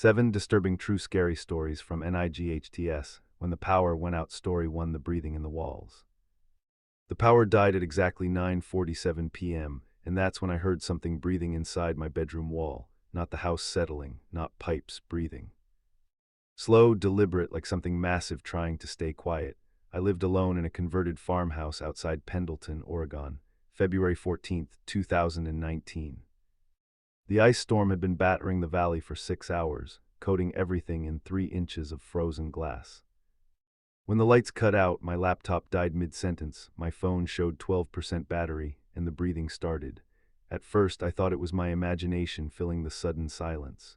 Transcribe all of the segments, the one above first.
7 Disturbing True Scary Stories from NIGHTS. When the power went out, Story 1. The breathing in the walls. The power died at exactly 9:47 p.m., and that's when I heard something breathing inside my bedroom wall. Not the house settling, not pipes breathing. Slow, deliberate, like something massive trying to stay quiet. I lived alone in a converted farmhouse outside Pendleton, Oregon, February 14, 2019. The ice storm had been battering the valley for 6 hours, coating everything in 3 inches of frozen glass. When the lights cut out, my laptop died mid-sentence, my phone showed 12% battery, and the breathing started. At first, I thought it was my imagination filling the sudden silence.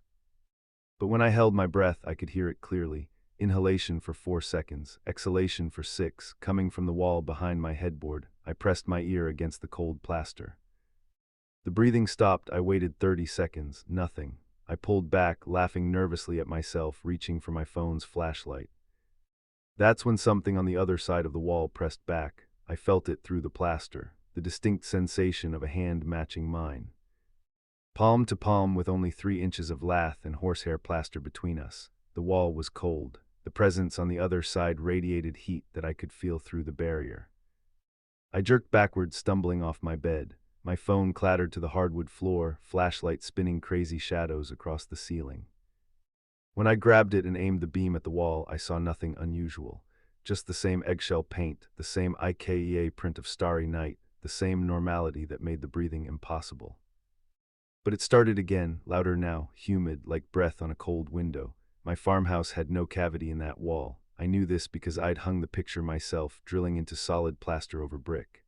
But when I held my breath, I could hear it clearly. Inhalation for 4 seconds, exhalation for 6, coming from the wall behind my headboard. I pressed my ear against the cold plaster. The breathing stopped. I waited 30 seconds, nothing. I pulled back, laughing nervously at myself, reaching for my phone's flashlight. That's when something on the other side of the wall pressed back. I felt it through the plaster, the distinct sensation of a hand matching mine. Palm to palm, with only 3 inches of lath and horsehair plaster between us. The wall was cold. The presence on the other side radiated heat that I could feel through the barrier. I jerked backward, stumbling off my bed. My phone clattered to the hardwood floor, flashlight spinning crazy shadows across the ceiling. When I grabbed it and aimed the beam at the wall, I saw nothing unusual. Just the same eggshell paint, the same IKEA print of Starry Night, the same normality that made the breathing impossible. But it started again, louder now, humid, like breath on a cold window. My farmhouse had no cavity in that wall. I knew this because I'd hung the picture myself, drilling into solid plaster over brick.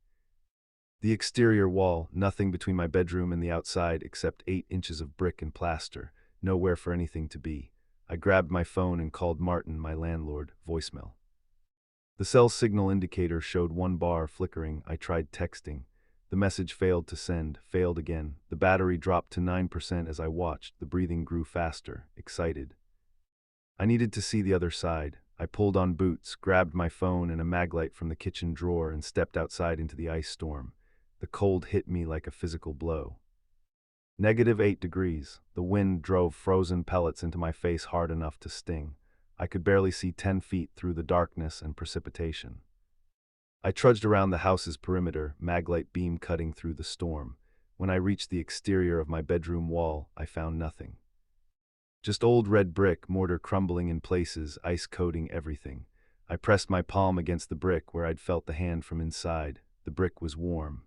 The exterior wall, nothing between my bedroom and the outside except 8 inches of brick and plaster, nowhere for anything to be. I grabbed my phone and called Martin, my landlord, voicemail. The cell signal indicator showed 1 bar flickering. I tried texting. The message failed to send, failed again. The battery dropped to 9% as I watched. The breathing grew faster, excited. I needed to see the other side. I pulled on boots, grabbed my phone and a maglite from the kitchen drawer and stepped outside into the ice storm. The cold hit me like a physical blow. -8 degrees. The wind drove frozen pellets into my face hard enough to sting. I could barely see 10 feet through the darkness and precipitation. I trudged around the house's perimeter, maglite beam cutting through the storm. When I reached the exterior of my bedroom wall, I found nothing. Just old red brick, mortar crumbling in places, ice coating everything. I pressed my palm against the brick where I'd felt the hand from inside. The brick was warm.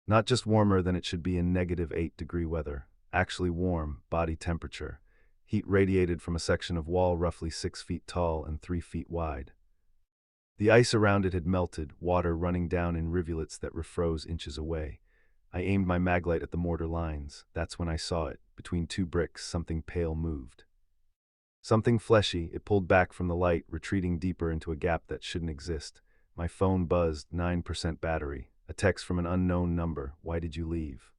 Not just warmer than it should be in -8-degree weather, actually warm, body temperature. Heat radiated from a section of wall roughly 6 feet tall and 3 feet wide. The ice around it had melted, water running down in rivulets that refroze inches away. I aimed my maglite at the mortar lines. That's when I saw it. Between 2 bricks, something pale moved. Something fleshy. It pulled back from the light, retreating deeper into a gap that shouldn't exist. My phone buzzed, 9% battery. A text from an unknown number. Why did you leave?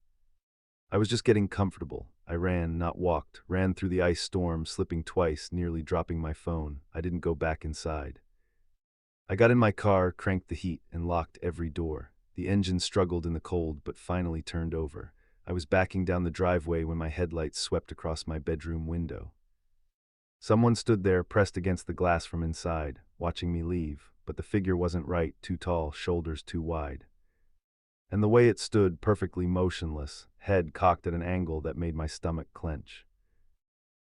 I was just getting comfortable. I ran, not walked, ran through the ice storm, slipping twice, nearly dropping my phone. I didn't go back inside. I got in my car, cranked the heat, and locked every door. The engine struggled in the cold, but finally turned over. I was backing down the driveway when my headlights swept across my bedroom window. Someone stood there, pressed against the glass from inside, watching me leave, but the figure wasn't right, too tall, shoulders too wide. And the way it stood, perfectly motionless, head cocked at an angle that made my stomach clench.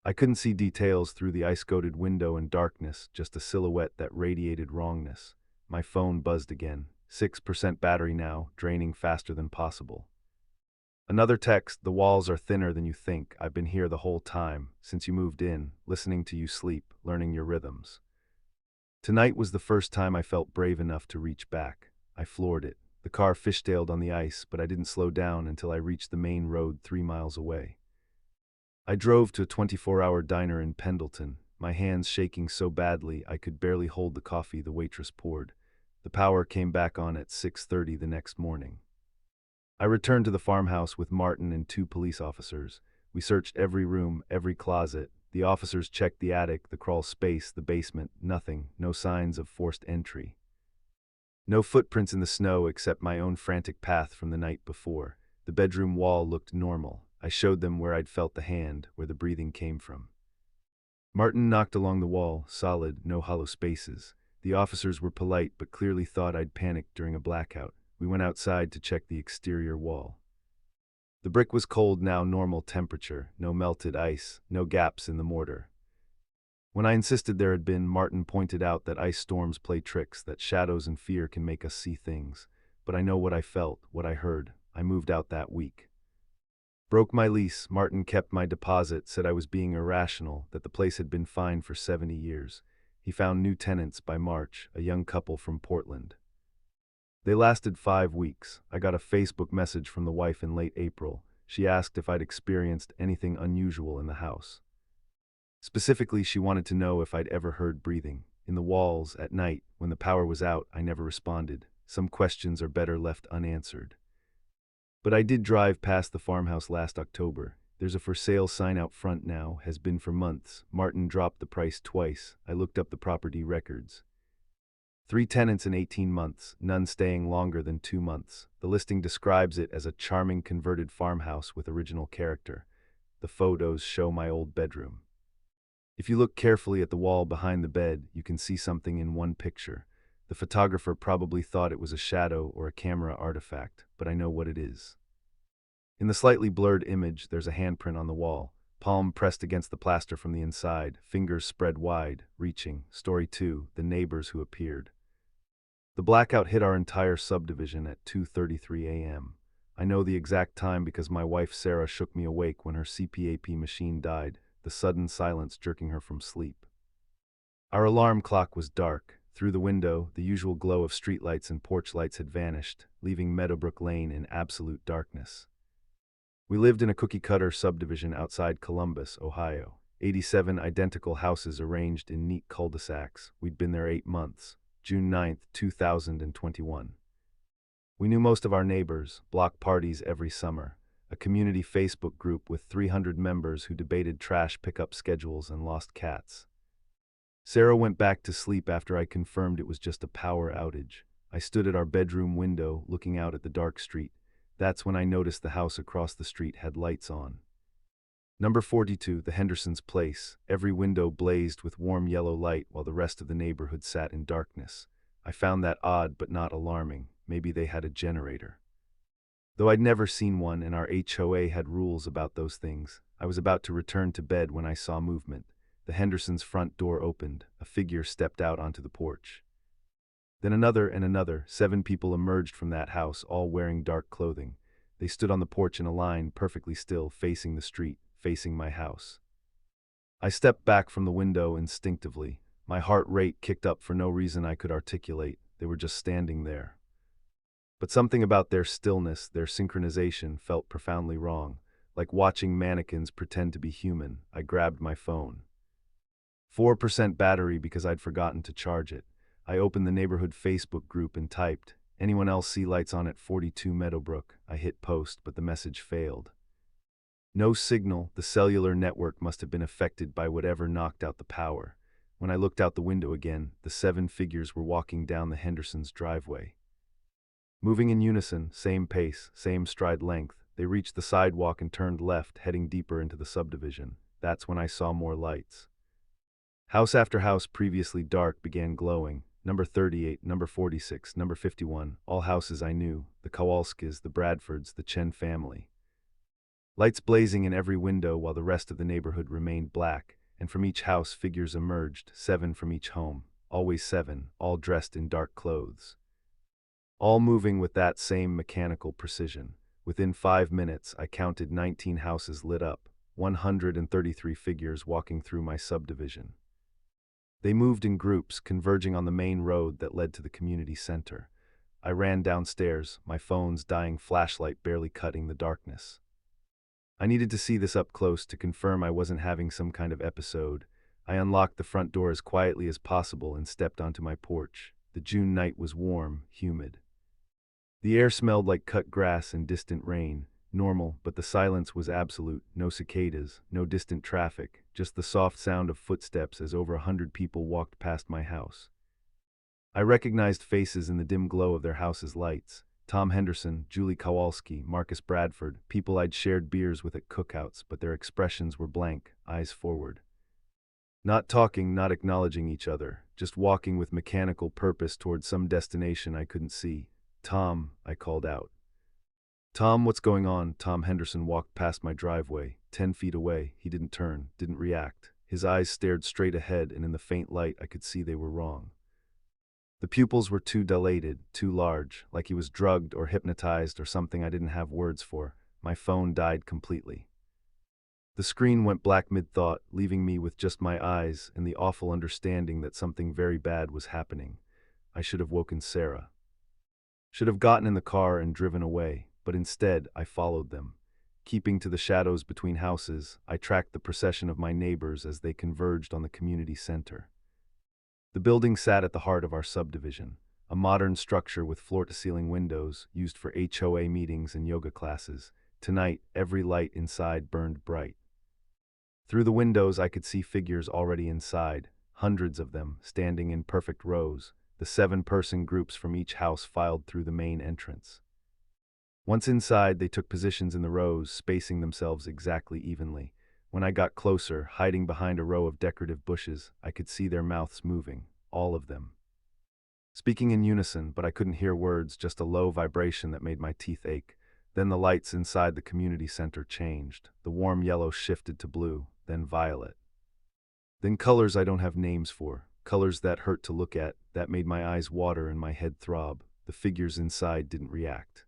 I couldn't see details through the ice-coated window and darkness, just a silhouette that radiated wrongness. My phone buzzed again. 6% battery now, draining faster than possible. Another text. The walls are thinner than you think. I've been here the whole time, since you moved in, listening to you sleep, learning your rhythms. Tonight was the first time I felt brave enough to reach back. I floored it. The car fishtailed on the ice, but I didn't slow down until I reached the main road 3 miles away. I drove to a 24-hour diner in Pendleton, my hands shaking so badly I could barely hold the coffee the waitress poured. The power came back on at 6:30 the next morning. I returned to the farmhouse with Martin and 2 police officers. We searched every room, every closet. The officers checked the attic, the crawl space, the basement. Nothing, no signs of forced entry. No footprints in the snow except my own frantic path from the night before. The bedroom wall looked normal. I showed them where I'd felt the hand, where the breathing came from. Martin knocked along the wall, solid, no hollow spaces. The officers were polite but clearly thought I'd panicked during a blackout. We went outside to check the exterior wall. The brick was cold now, normal temperature, no melted ice, no gaps in the mortar. When I insisted there had been, Martin pointed out that ice storms play tricks, that shadows and fear can make us see things. But I know what I felt, what I heard. I moved out that week. Broke my lease, Martin kept my deposit, said I was being irrational, that the place had been fine for 70 years. He found new tenants by March, a young couple from Portland. They lasted 5 weeks. I got a Facebook message from the wife in late April. She asked if I'd experienced anything unusual in the house. Specifically, she wanted to know if I'd ever heard breathing. In the walls, at night, when the power was out, I never responded. Some questions are better left unanswered. But I did drive past the farmhouse last October. There's a for sale sign out front now, has been for months. Martin dropped the price twice. I looked up the property records. 3 tenants in 18 months, none staying longer than 2 months. The listing describes it as a charming converted farmhouse with original character. The photos show my old bedroom. If you look carefully at the wall behind the bed, you can see something in one picture. The photographer probably thought it was a shadow or a camera artifact, but I know what it is. In the slightly blurred image, there's a handprint on the wall, palm pressed against the plaster from the inside, fingers spread wide, reaching. Story 2, the neighbors who appeared. The blackout hit our entire subdivision at 2:33 a.m. I know the exact time because my wife Sarah shook me awake when her CPAP machine died, the sudden silence jerking her from sleep. Our alarm clock was dark. Through the window, the usual glow of streetlights and porch lights had vanished, leaving Meadowbrook Lane in absolute darkness. We lived in a cookie-cutter subdivision outside Columbus, Ohio. 87 identical houses arranged in neat cul-de-sacs. We'd been there 8 months. June 9, 2021. We knew most of our neighbors, block parties every summer, a community Facebook group with 300 members who debated trash pickup schedules and lost cats. Sarah went back to sleep after I confirmed it was just a power outage. I stood at our bedroom window, looking out at the dark street. That's when I noticed the house across the street had lights on. Number 42, the Hendersons' place. Every window blazed with warm yellow light while the rest of the neighborhood sat in darkness. I found that odd but not alarming. Maybe they had a generator. Though I'd never seen one and our HOA had rules about those things, I was about to return to bed when I saw movement. The Hendersons' front door opened. A figure stepped out onto the porch. Then another and another. 7 people emerged from that house, all wearing dark clothing. They stood on the porch in a line, perfectly still, facing the street, facing my house. I stepped back from the window instinctively. My heart rate kicked up for no reason I could articulate. They were just standing there. But something about their stillness, their synchronization, felt profoundly wrong. Like watching mannequins pretend to be human. I grabbed my phone. 4% battery because I'd forgotten to charge it. I opened the neighborhood Facebook group and typed, "Anyone else see lights on at 42 Meadowbrook?" I hit post, but the message failed. No signal. The cellular network must have been affected by whatever knocked out the power. When I looked out the window again, the 7 figures were walking down the Hendersons' driveway. Moving in unison, same pace, same stride length, they reached the sidewalk and turned left, heading deeper into the subdivision. That's when I saw more lights. House after house previously dark began glowing. Number 38, number 46, number 51, all houses I knew, the Kowalskis, the Bradfords, the Chen family. Lights blazing in every window while the rest of the neighborhood remained black, and from each house figures emerged, 7 from each home, always 7, all dressed in dark clothes. All moving with that same mechanical precision. Within 5 minutes, I counted 19 houses lit up, 133 figures walking through my subdivision. They moved in groups, converging on the main road that led to the community center. I ran downstairs, my phone's dying flashlight barely cutting the darkness. I needed to see this up close to confirm I wasn't having some kind of episode. I unlocked the front door as quietly as possible and stepped onto my porch. The June night was warm, humid. The air smelled like cut grass and distant rain. Normal, but the silence was absolute. No cicadas, no distant traffic, just the soft sound of footsteps as over 100 people walked past my house. I recognized faces in the dim glow of their house's lights. Tom Henderson, Julie Kowalski, Marcus Bradford, people I'd shared beers with at cookouts, but their expressions were blank, eyes forward. Not talking, not acknowledging each other, just walking with mechanical purpose towards some destination I couldn't see. "Tom," I called out. "Tom, what's going on?" Tom Henderson walked past my driveway, 10 feet away. He didn't turn, didn't react. His eyes stared straight ahead, and in the faint light I could see they were wrong. The pupils were too dilated, too large, like he was drugged or hypnotized or something I didn't have words for. My phone died completely. The screen went black mid-thought, leaving me with just my eyes and the awful understanding that something very bad was happening. I should have woken Sarah. Should have gotten in the car and driven away, but instead I followed them. Keeping to the shadows between houses, I tracked the procession of my neighbors as they converged on the community center. The building sat at the heart of our subdivision, a modern structure with floor-to-ceiling windows used for HOA meetings and yoga classes. Tonight, every light inside burned bright. Through the windows, I could see figures already inside, hundreds of them, standing in perfect rows. The 7-person groups from each house filed through the main entrance. Once inside, they took positions in the rows, spacing themselves exactly evenly. When I got closer, hiding behind a row of decorative bushes, I could see their mouths moving, all of them. Speaking in unison, but I couldn't hear words, just a low vibration that made my teeth ache. Then the lights inside the community center changed. The warm yellow shifted to blue, then violet. Then colors I don't have names for, colors that hurt to look at, that made my eyes water and my head throb. The figures inside didn't react.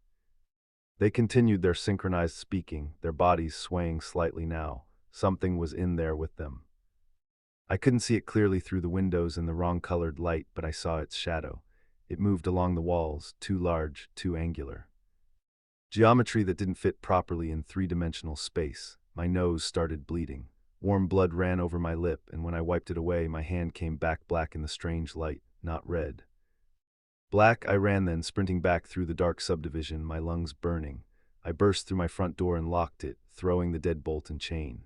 They continued their synchronized speaking, their bodies swaying slightly now. Something was in there with them. I couldn't see it clearly through the windows in the wrong-colored light, but I saw its shadow. It moved along the walls, too large, too angular. Geometry that didn't fit properly in three-dimensional space. My nose started bleeding. Warm blood ran over my lip, and when I wiped it away, my hand came back black in the strange light, not red. Black, I ran then, sprinting back through the dark subdivision, my lungs burning. I burst through my front door and locked it, throwing the deadbolt and chain.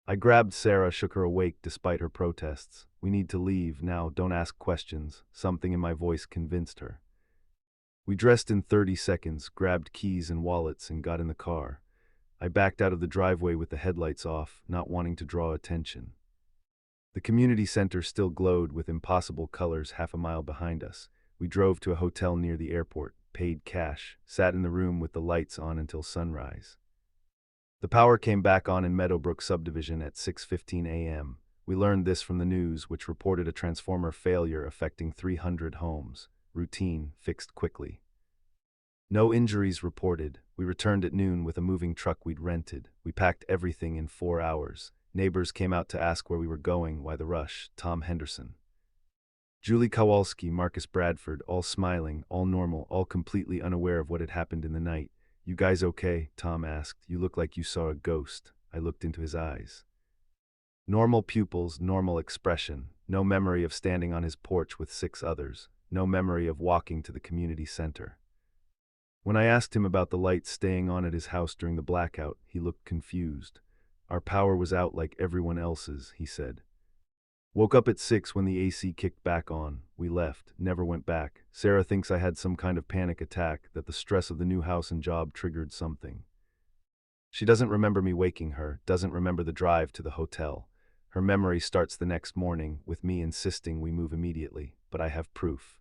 I grabbed Sarah, shook her awake despite her protests. "We need to leave now, don't ask questions." Something in my voice convinced her. We dressed in 30 seconds, grabbed keys and wallets, and got in the car. I backed out of the driveway with the headlights off, not wanting to draw attention. The community center still glowed with impossible colors half a mile behind us. We drove to a hotel near the airport, paid cash, sat in the room with the lights on until sunrise. The power came back on in Meadowbrook subdivision at 6:15 a.m. We learned this from the news, which reported a transformer failure affecting 300 homes. Routine, fixed quickly. No injuries reported. We returned at noon with a moving truck we'd rented. We packed everything in 4 hours. Neighbors came out to ask where we were going, why the rush. Tom Henderson, Julie Kowalski, Marcus Bradford, all smiling, all normal, all completely unaware of what had happened in the night. "You guys okay?" Tom asked. "You look like you saw a ghost." I looked into his eyes. Normal pupils, normal expression. No memory of standing on his porch with 6 others. No memory of walking to the community center. When I asked him about the lights staying on at his house during the blackout, he looked confused. "Our power was out like everyone else's," he said. "Woke up at 6 when the AC kicked back on. We left, never went back. Sarah thinks I had some kind of panic attack, that the stress of the new house and job triggered something. She doesn't remember me waking her, doesn't remember the drive to the hotel. Her memory starts the next morning, with me insisting we move immediately, but I have proof.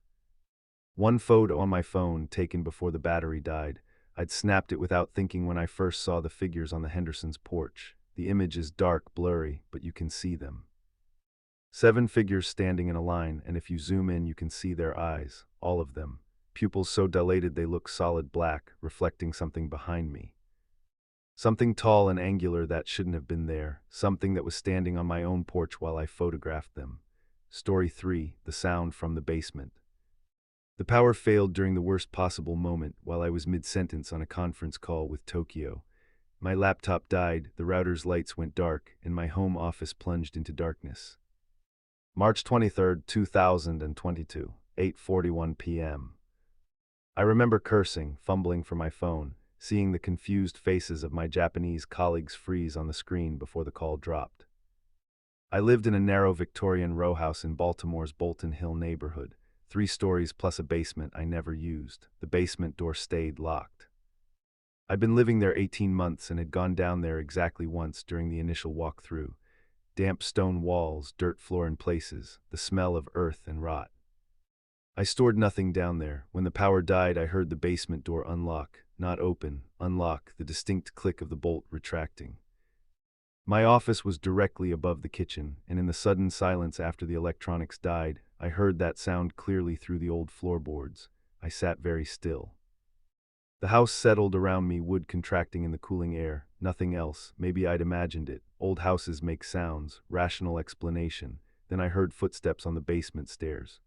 One photo on my phone, taken before the battery died. I'd snapped it without thinking when I first saw the figures on the Hendersons' porch. The image is dark, blurry, but you can see them. 7 figures standing in a line, and if you zoom in you can see their eyes, all of them. Pupils so dilated they look solid black, reflecting something behind me. Something tall and angular that shouldn't have been there, something that was standing on my own porch while I photographed them. Story 3, the sound from the basement. The power failed during the worst possible moment while I was mid-sentence on a conference call with Tokyo. My laptop died, the router's lights went dark, and my home office plunged into darkness. March 23, 2022, 8:41 p.m. I remember cursing, fumbling for my phone, seeing the confused faces of my Japanese colleagues freeze on the screen before the call dropped. I lived in a narrow Victorian row house in Baltimore's Bolton Hill neighborhood, 3 stories plus a basement I never used. The basement door stayed locked. I'd been living there 18 months and had gone down there exactly once during the initial walkthrough. damp stone walls, dirt floor in places, the smell of earth and rot. I stored nothing down there. When the power died, I heard the basement door unlock, not open, unlock, the distinct click of the bolt retracting. My office was directly above the kitchen, and in the sudden silence after the electronics died, I heard that sound clearly through the old floorboards. I sat very still. The house settled around me, wood contracting in the cooling air, nothing else. Maybe I'd imagined it. Old houses make sounds, rational explanation. Then I heard footsteps on the basement stairs.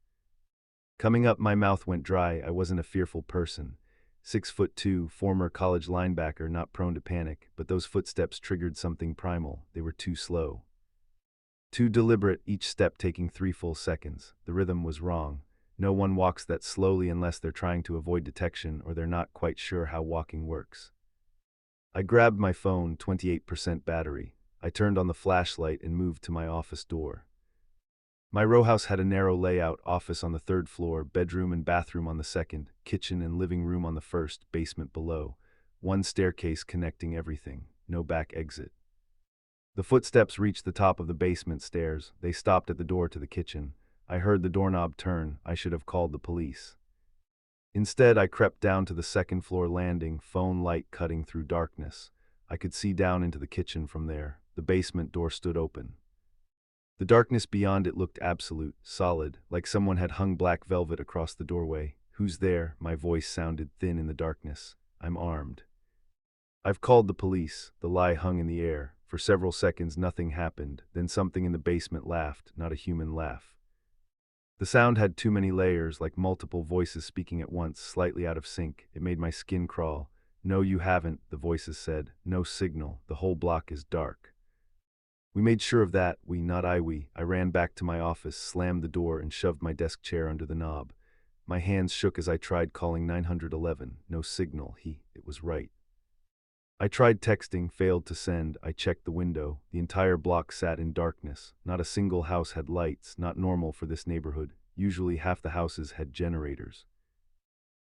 Coming up, my mouth went dry. I wasn't a fearful person. 6'2", former college linebacker, not prone to panic, but those footsteps triggered something primal. They were too slow. Too deliberate, each step taking 3 full seconds. The rhythm was wrong. No one walks that slowly unless they're trying to avoid detection or they're not quite sure how walking works. I grabbed my phone, 28% battery. I turned on the flashlight and moved to my office door. My row house had a narrow layout, office on the 3rd floor, bedroom and bathroom on the 2nd, kitchen and living room on the 1st, basement below. One staircase connecting everything, no back exit. The footsteps reached the top of the basement stairs. They stopped at the door to the kitchen. I heard the doorknob turn. I should have called the police. Instead, I crept down to the 2nd floor landing, phone light cutting through darkness. I could see down into the kitchen from there. The basement door stood open. The darkness beyond it looked absolute, solid, like someone had hung black velvet across the doorway. "Who's there?" My voice sounded thin in the darkness. "I'm armed." "I've called the police." The lie hung in the air. For several seconds nothing happened, then something in the basement laughed, not a human laugh. The sound had too many layers, like multiple voices speaking at once, slightly out of sync. It made my skin crawl. "No, you haven't," the voices said. "No signal. The whole block is dark." We made sure of that, we, not I, we. I ran back to my office, slammed the door, and shoved my desk chair under the knob. My hands shook as I tried calling 911. No signal. It was right. I tried texting, failed to send. I checked the window. The entire block sat in darkness. Not a single house had lights, not normal for this neighborhood. Usually half the houses had generators.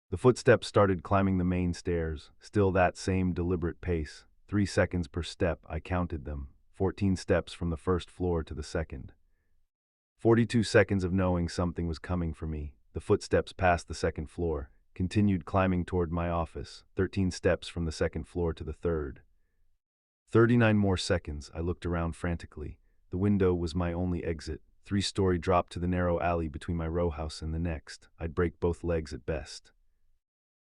The footsteps started climbing the main stairs, still that same deliberate pace. 3 seconds per step, I counted them. 14 steps from the 1st floor to the 2nd. 42 seconds of knowing something was coming for me. The footsteps passed the 2nd floor, continued climbing toward my office. 13 steps from the 2nd floor to the 3rd. 39 more seconds. I looked around frantically. The window was my only exit. 3-story drop to the narrow alley between my row house and the next. I'd break both legs at best.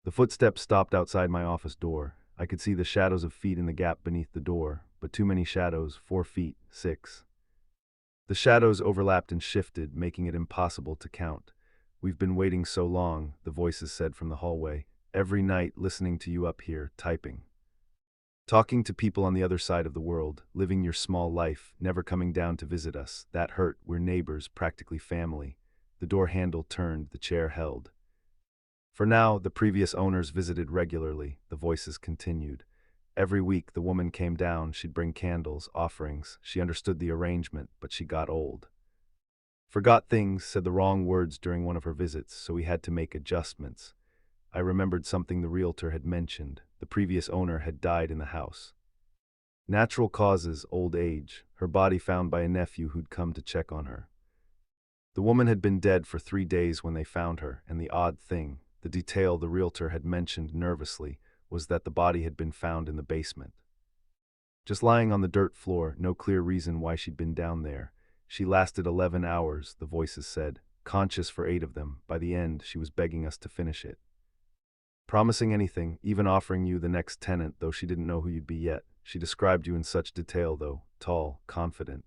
The footsteps stopped outside my office door. I could see the shadows of feet in the gap beneath the door, but too many shadows, 4 feet, 6. The shadows overlapped and shifted, making it impossible to count. "We've been waiting so long," the voices said from the hallway. "Every night, listening to you up here, typing. Talking to people on the other side of the world, living your small life, never coming down to visit us. That hurt. We're neighbors, practically family." The door handle turned, the chair held. "For now, the previous owners visited regularly," the voices continued. "Every week the woman came down, she'd bring candles, offerings. She understood the arrangement, but she got old. Forgot things, said the wrong words during one of her visits, so we had to make adjustments. I remembered something the realtor had mentioned. The previous owner had died in the house. Natural causes, old age, her body found by a nephew who'd come to check on her. The woman had been dead for 3 days when they found her, and the odd thing, the detail the realtor had mentioned nervously, was that the body had been found in the basement. Just lying on the dirt floor, no clear reason why she'd been down there. She lasted 11 hours, the voices said, conscious for 8 of them. By the end, she was begging us to finish it. Promising anything, even offering you the next tenant, though she didn't know who you'd be yet. She described you in such detail, though, tall, confident.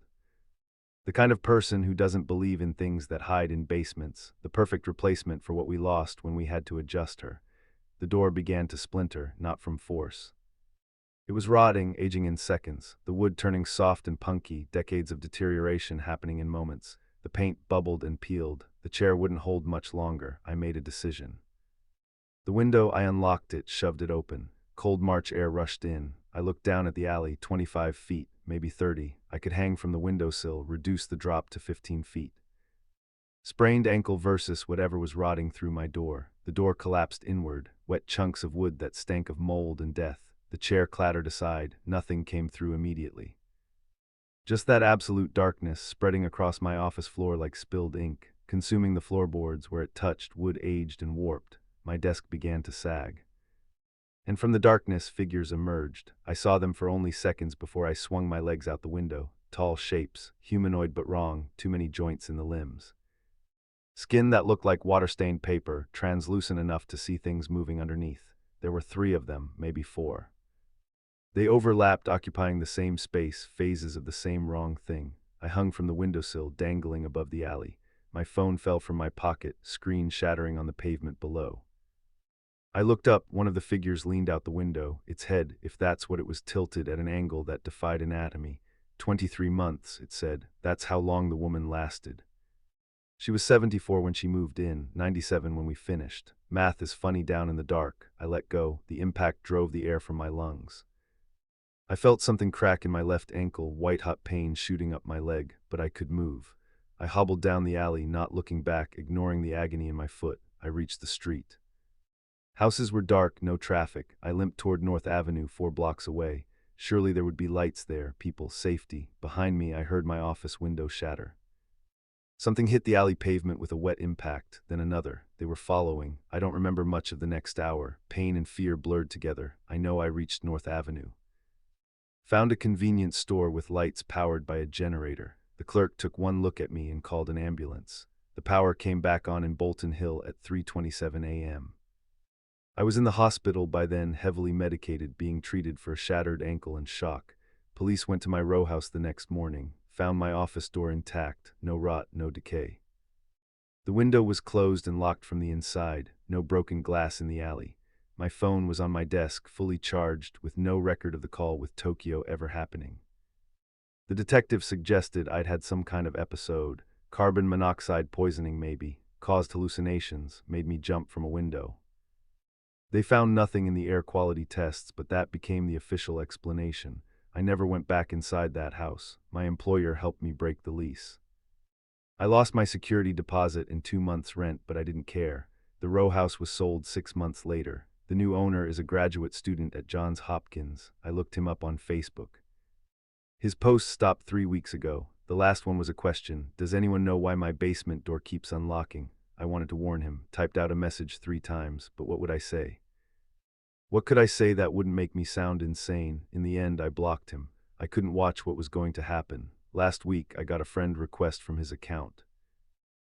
The kind of person who doesn't believe in things that hide in basements, the perfect replacement for what we lost when we had to adjust her. The door began to splinter, not from force. It was rotting, aging in seconds, the wood turning soft and punky, decades of deterioration happening in moments. The paint bubbled and peeled. The chair wouldn't hold much longer. I made a decision. The window, I unlocked it, shoved it open. Cold March air rushed in. I looked down at the alley, 25 feet, maybe 30. I could hang from the windowsill, reduce the drop to 15 feet. Sprained ankle versus whatever was rotting through my door. The door collapsed inward, wet chunks of wood that stank of mold and death. The chair clattered aside. Nothing came through immediately. Just that absolute darkness spreading across my office floor like spilled ink, consuming the floorboards where it touched wood aged and warped. My desk began to sag. And from the darkness, figures emerged. I saw them for only seconds before I swung my legs out the window. Tall shapes, humanoid but wrong, too many joints in the limbs. Skin that looked like water-stained paper, translucent enough to see things moving underneath. There were 3 of them, maybe 4. They overlapped, occupying the same space, phases of the same wrong thing. I hung from the windowsill, dangling above the alley. My phone fell from my pocket, screen shattering on the pavement below. I looked up, one of the figures leaned out the window, its head, if that's what it was, tilted at an angle that defied anatomy. 23 months, it said. That's how long the woman lasted. She was 74 when she moved in, 97 when we finished. Math is funny down in the dark. I let go. The impact drove the air from my lungs. I felt something crack in my left ankle, white-hot pain shooting up my leg, but I could move. I hobbled down the alley, not looking back, ignoring the agony in my foot. I reached the street. Houses were dark, no traffic. I limped toward North Avenue, 4 blocks away. Surely there would be lights there, people, safety. Behind me, I heard my office window shatter. Something hit the alley pavement with a wet impact, then another. They were following. I don't remember much of the next hour. Pain and fear blurred together. I know I reached North Avenue. Found a convenience store with lights powered by a generator. The clerk took one look at me and called an ambulance. The power came back on in Bolton Hill at 3:27 a.m. I was in the hospital by then, heavily medicated, being treated for a shattered ankle and shock. Police went to my row house the next morning, found my office door intact, no rot, no decay. The window was closed and locked from the inside, no broken glass in the alley. My phone was on my desk, fully charged, with no record of the call with Tokyo ever happening. The detective suggested I'd had some kind of episode, carbon monoxide poisoning maybe, caused hallucinations, made me jump from a window. They found nothing in the air quality tests, but that became the official explanation. I never went back inside that house. My employer helped me break the lease. I lost my security deposit and 2 months' rent, but I didn't care. The row house was sold 6 months later. The new owner is a graduate student at Johns Hopkins. I looked him up on Facebook. His post stopped 3 weeks ago. The last one was a question. Does anyone know why my basement door keeps unlocking? I wanted to warn him. Typed out a message 3 times, but what would I say? What could I say that wouldn't make me sound insane? In the end, I blocked him. I couldn't watch what was going to happen. Last week, I got a friend request from his account.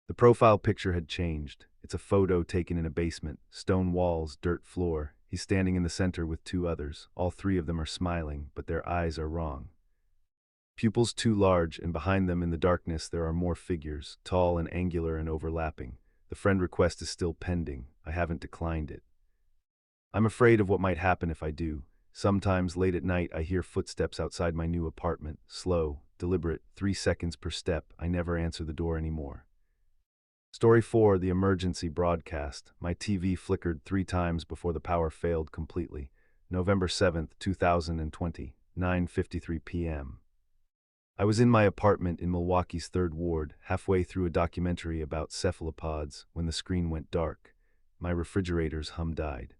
The profile picture had changed. It's a photo taken in a basement, stone walls, dirt floor. He's standing in the center with 2 others. All 3 of them are smiling, but their eyes are wrong. Pupils too large, and behind them in the darkness there are more figures, tall and angular and overlapping. The friend request is still pending. I haven't declined it. I'm afraid of what might happen if I do. Sometimes late at night I hear footsteps outside my new apartment, slow, deliberate, 3 seconds per step. I never answer the door anymore. Story 4, the emergency broadcast. My TV flickered 3 times before the power failed completely. November 7th, 2020, 9:53 p.m. I was in my apartment in Milwaukee's 3rd Ward, halfway through a documentary about cephalopods, when the screen went dark. My refrigerator's hum died.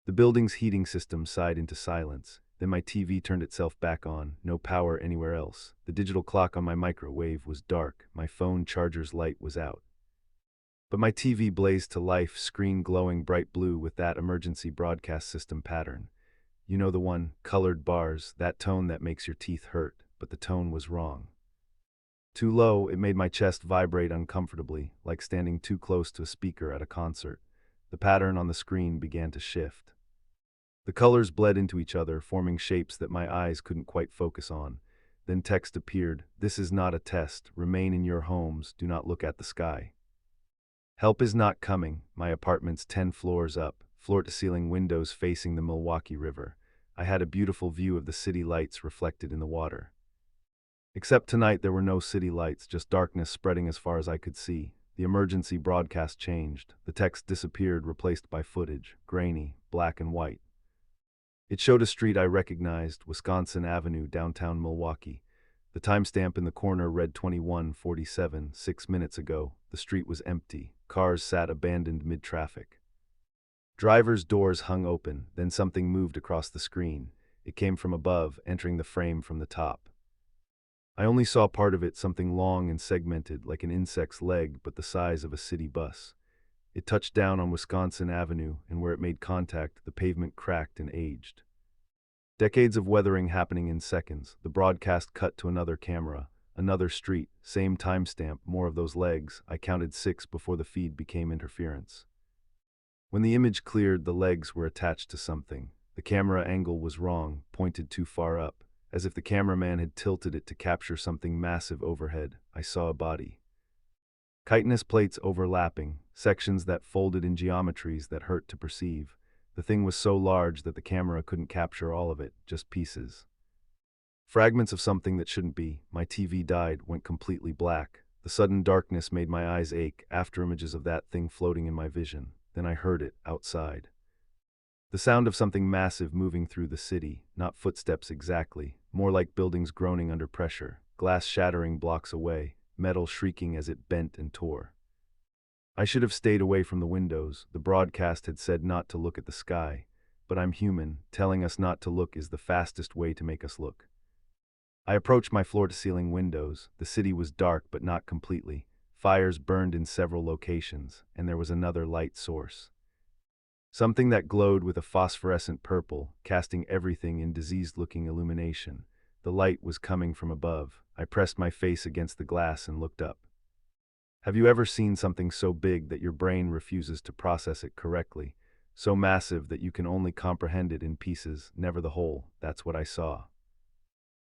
The building's heating system sighed into silence. Then my TV turned itself back on, no power anywhere else. The digital clock on my microwave was dark. My phone charger's light was out. But my TV blazed to life, screen glowing bright blue with that emergency broadcast system pattern. You know the one, colored bars, that tone that makes your teeth hurt, but the tone was wrong. Too low, it made my chest vibrate uncomfortably, like standing too close to a speaker at a concert. The pattern on the screen began to shift. The colors bled into each other, forming shapes that my eyes couldn't quite focus on. Then text appeared, "This is not a test. Remain in your homes. Do not look at the sky." Help is not coming. My apartment's 10 floors up, floor-to-ceiling windows facing the Milwaukee River. I had a beautiful view of the city lights reflected in the water. Except tonight there were no city lights, just darkness spreading as far as I could see. The emergency broadcast changed. The text disappeared, replaced by footage, grainy, black and white. It showed a street I recognized, Wisconsin Avenue, downtown Milwaukee. The timestamp in the corner read 21:47, 6 minutes ago. The street was empty. Cars sat abandoned mid-traffic. Drivers' doors hung open, then something moved across the screen. It came from above, entering the frame from the top. I only saw part of it, something long and segmented, like an insect's leg, but the size of a city bus. It touched down on Wisconsin Avenue, and where it made contact, the pavement cracked and aged. Decades of weathering happening in seconds. The broadcast cut to another camera, another street, same timestamp, more of those legs. I counted 6 before the feed became interference. When the image cleared, the legs were attached to something. The camera angle was wrong, pointed too far up, as if the cameraman had tilted it to capture something massive overhead. I saw a body. Chitinous plates overlapping, sections that folded in geometries that hurt to perceive. The thing was so large that the camera couldn't capture all of it, just pieces. Fragments of something that shouldn't be. My TV died, went completely black. The sudden darkness made my eyes ache, after images of that thing floating in my vision. Then I heard it, outside. The sound of something massive moving through the city, not footsteps exactly, more like buildings groaning under pressure, glass shattering blocks away, metal shrieking as it bent and tore. I should have stayed away from the windows. The broadcast had said not to look at the sky, but I'm human. Telling us not to look is the fastest way to make us look. I approached my floor-to-ceiling windows. The city was dark, but not completely. Fires burned in several locations, and there was another light source. Something that glowed with a phosphorescent purple, casting everything in diseased-looking illumination. The light was coming from above. I pressed my face against the glass and looked up. Have you ever seen something so big that your brain refuses to process it correctly? So massive that you can only comprehend it in pieces, never the whole. That's what I saw.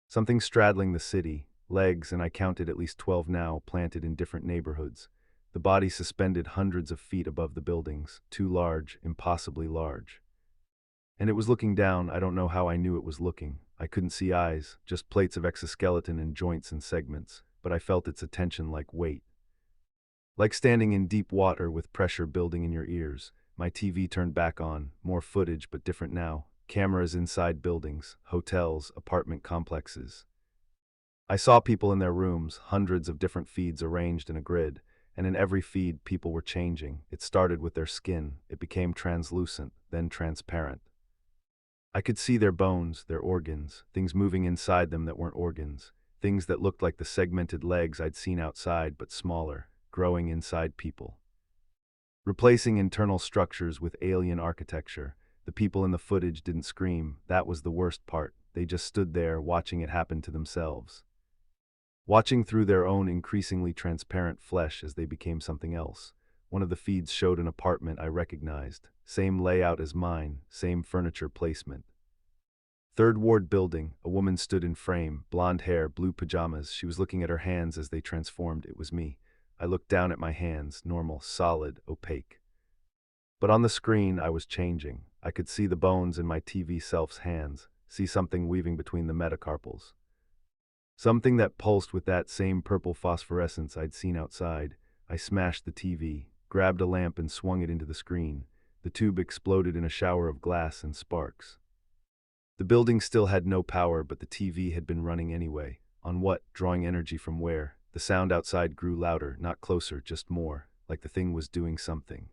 Something straddling the city, legs, and I counted at least 12 now, planted in different neighborhoods. The body suspended hundreds of feet above the buildings, too large, impossibly large. And it was looking down. I don't know how I knew it was looking. I couldn't see eyes, just plates of exoskeleton and joints and segments, but I felt its attention like weight. Like standing in deep water with pressure building in your ears. My TV turned back on, more footage but different now. Cameras inside buildings, hotels, apartment complexes. I saw people in their rooms, hundreds of different feeds arranged in a grid, and in every feed people were changing. It started with their skin, it became translucent, then transparent. I could see their bones, their organs, things moving inside them that weren't organs, things that looked like the segmented legs I'd seen outside but smaller, growing inside people. Replacing internal structures with alien architecture. The people in the footage didn't scream. That was the worst part. They just stood there, watching it happen to themselves. Watching through their own increasingly transparent flesh as they became something else. One of the feeds showed an apartment I recognized. Same layout as mine, same furniture placement. Third Ward building, a woman stood in frame, blonde hair, blue pajamas. She was looking at her hands as they transformed. It was me. I looked down at my hands, normal, solid, opaque. But on the screen, I was changing. I could see the bones in my TV self's hands, see something weaving between the metacarpals. Something that pulsed with that same purple phosphorescence I'd seen outside. I smashed the TV, grabbed a lamp and swung it into the screen. The tube exploded in a shower of glass and sparks. The building still had no power, but the TV had been running anyway. On what? Drawing energy from where? The sound outside grew louder, not closer, just more, like the thing was doing something.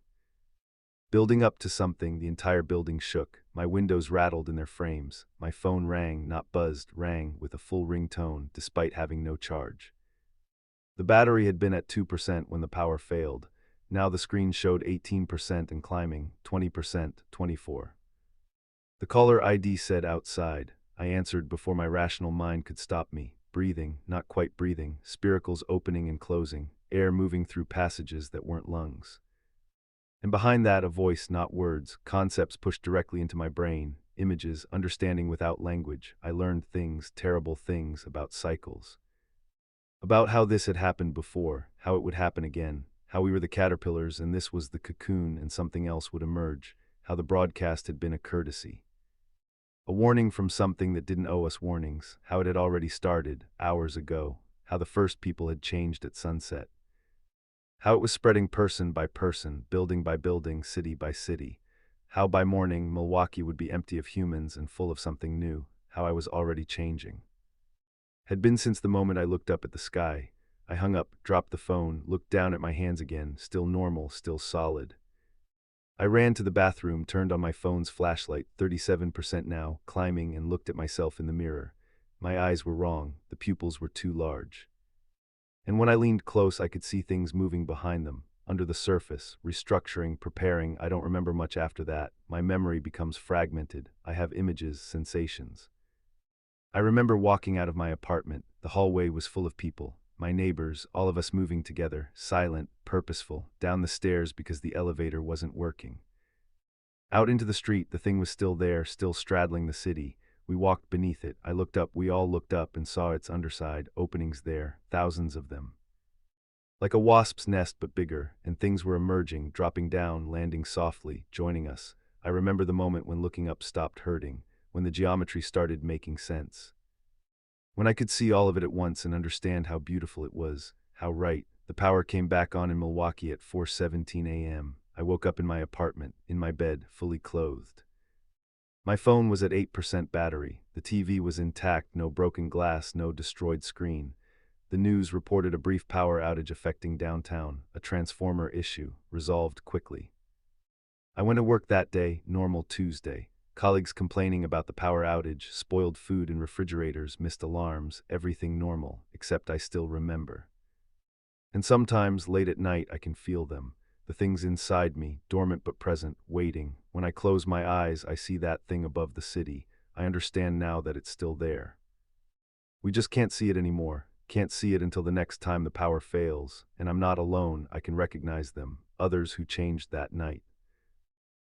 Building up to something, the entire building shook. My windows rattled in their frames. My phone rang, not buzzed, rang, with a full ringtone, despite having no charge. The battery had been at 2% when the power failed. Now the screen showed 18% and climbing, 20%, 24%. The caller ID said outside. I answered before my rational mind could stop me. Breathing, not quite breathing, spiracles opening and closing, air moving through passages that weren't lungs. And behind that, a voice, not words, concepts pushed directly into my brain, images, understanding without language. I learned things, terrible things, about cycles. About how this had happened before, how it would happen again, how we were the caterpillars and this was the cocoon and something else would emerge, how the broadcast had been a courtesy. A warning from something that didn't owe us warnings, how it had already started, hours ago, how the first people had changed at sunset. How it was spreading person by person, building by building, city by city. How by morning Milwaukee would be empty of humans and full of something new, how I was already changing. Had been since the moment I looked up at the sky. I hung up, dropped the phone, looked down at my hands again, still normal, still solid. I ran to the bathroom, turned on my phone's flashlight, 37% now, climbing, and looked at myself in the mirror. My eyes were wrong, the pupils were too large. And when I leaned close, I could see things moving behind them, under the surface, restructuring, preparing. I don't remember much after that. My memory becomes fragmented. I have images, sensations. I remember walking out of my apartment. The hallway was full of people, my neighbors, all of us moving together, silent, purposeful, down the stairs because the elevator wasn't working. Out into the street, the thing was still there, still straddling the city. We walked beneath it. I looked up, we all looked up and saw its underside, openings there, thousands of them. Like a wasp's nest but bigger, and things were emerging, dropping down, landing softly, joining us. I remember the moment when looking up stopped hurting, when the geometry started making sense. When I could see all of it at once and understand how beautiful it was, how right. The power came back on in Milwaukee at 4:17 a.m. I woke up in my apartment, in my bed, fully clothed. My phone was at 8% battery. The TV was intact, no broken glass, no destroyed screen. The news reported a brief power outage affecting downtown, a transformer issue, resolved quickly. I went to work that day, normal Tuesday. Colleagues complaining about the power outage, spoiled food in refrigerators, missed alarms, everything normal, except I still remember. And sometimes, late at night, I can feel them. The things inside me, dormant but present, waiting. When I close my eyes, I see that thing above the city. I understand now that it's still there. We just can't see it anymore. Can't see it until the next time the power fails. And I'm not alone. I can recognize them. Others who changed that night.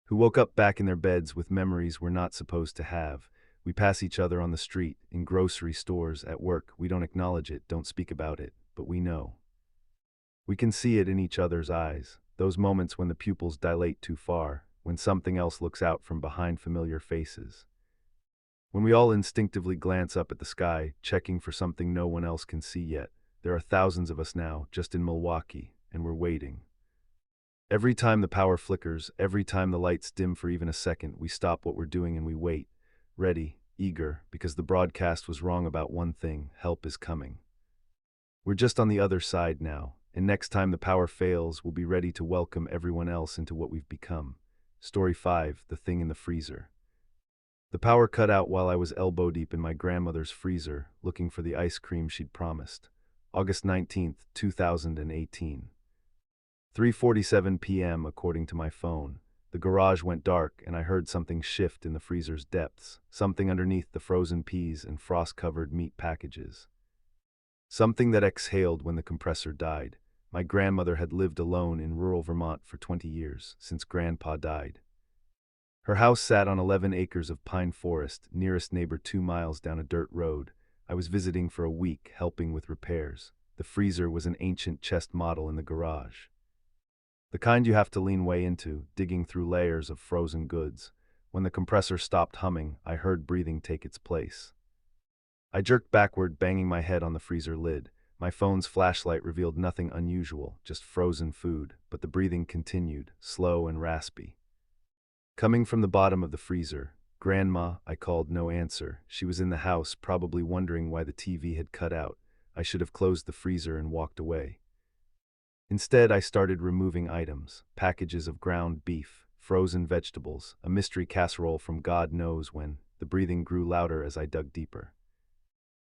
Who woke up back in their beds with memories we're not supposed to have. We pass each other on the street, in grocery stores, at work. We don't acknowledge it, don't speak about it, but we know. We can see it in each other's eyes, those moments when the pupils dilate too far, when something else looks out from behind familiar faces. When we all instinctively glance up at the sky, checking for something no one else can see yet. There are thousands of us now, just in Milwaukee, and we're waiting. Every time the power flickers, every time the lights dim for even a second, we stop what we're doing and we wait, ready, eager, because the broadcast was wrong about one thing: help is coming. We're just on the other side now, and next time the power fails, we'll be ready to welcome everyone else into what we've become. Story 5, The Thing in the Freezer. The power cut out while I was elbow deep in my grandmother's freezer, looking for the ice cream she'd promised. August 19, 2018. 3:47 p.m. according to my phone. The garage went dark and I heard something shift in the freezer's depths, something underneath the frozen peas and frost-covered meat packages. Something that exhaled when the compressor died. My grandmother had lived alone in rural Vermont for 20 years, since Grandpa died. Her house sat on 11 acres of pine forest, nearest neighbor 2 miles down a dirt road. I was visiting for a week, helping with repairs. The freezer was an ancient chest model in the garage. The kind you have to lean way into, digging through layers of frozen goods. When the compressor stopped humming, I heard breathing take its place. I jerked backward, banging my head on the freezer lid. My phone's flashlight revealed nothing unusual, just frozen food, but the breathing continued, slow and raspy. Coming from the bottom of the freezer, "Grandma," I called, no answer. She was in the house, probably wondering why the TV had cut out. I should have closed the freezer and walked away. Instead, I started removing items, packages of ground beef, frozen vegetables, a mystery casserole from God knows when. The breathing grew louder as I dug deeper.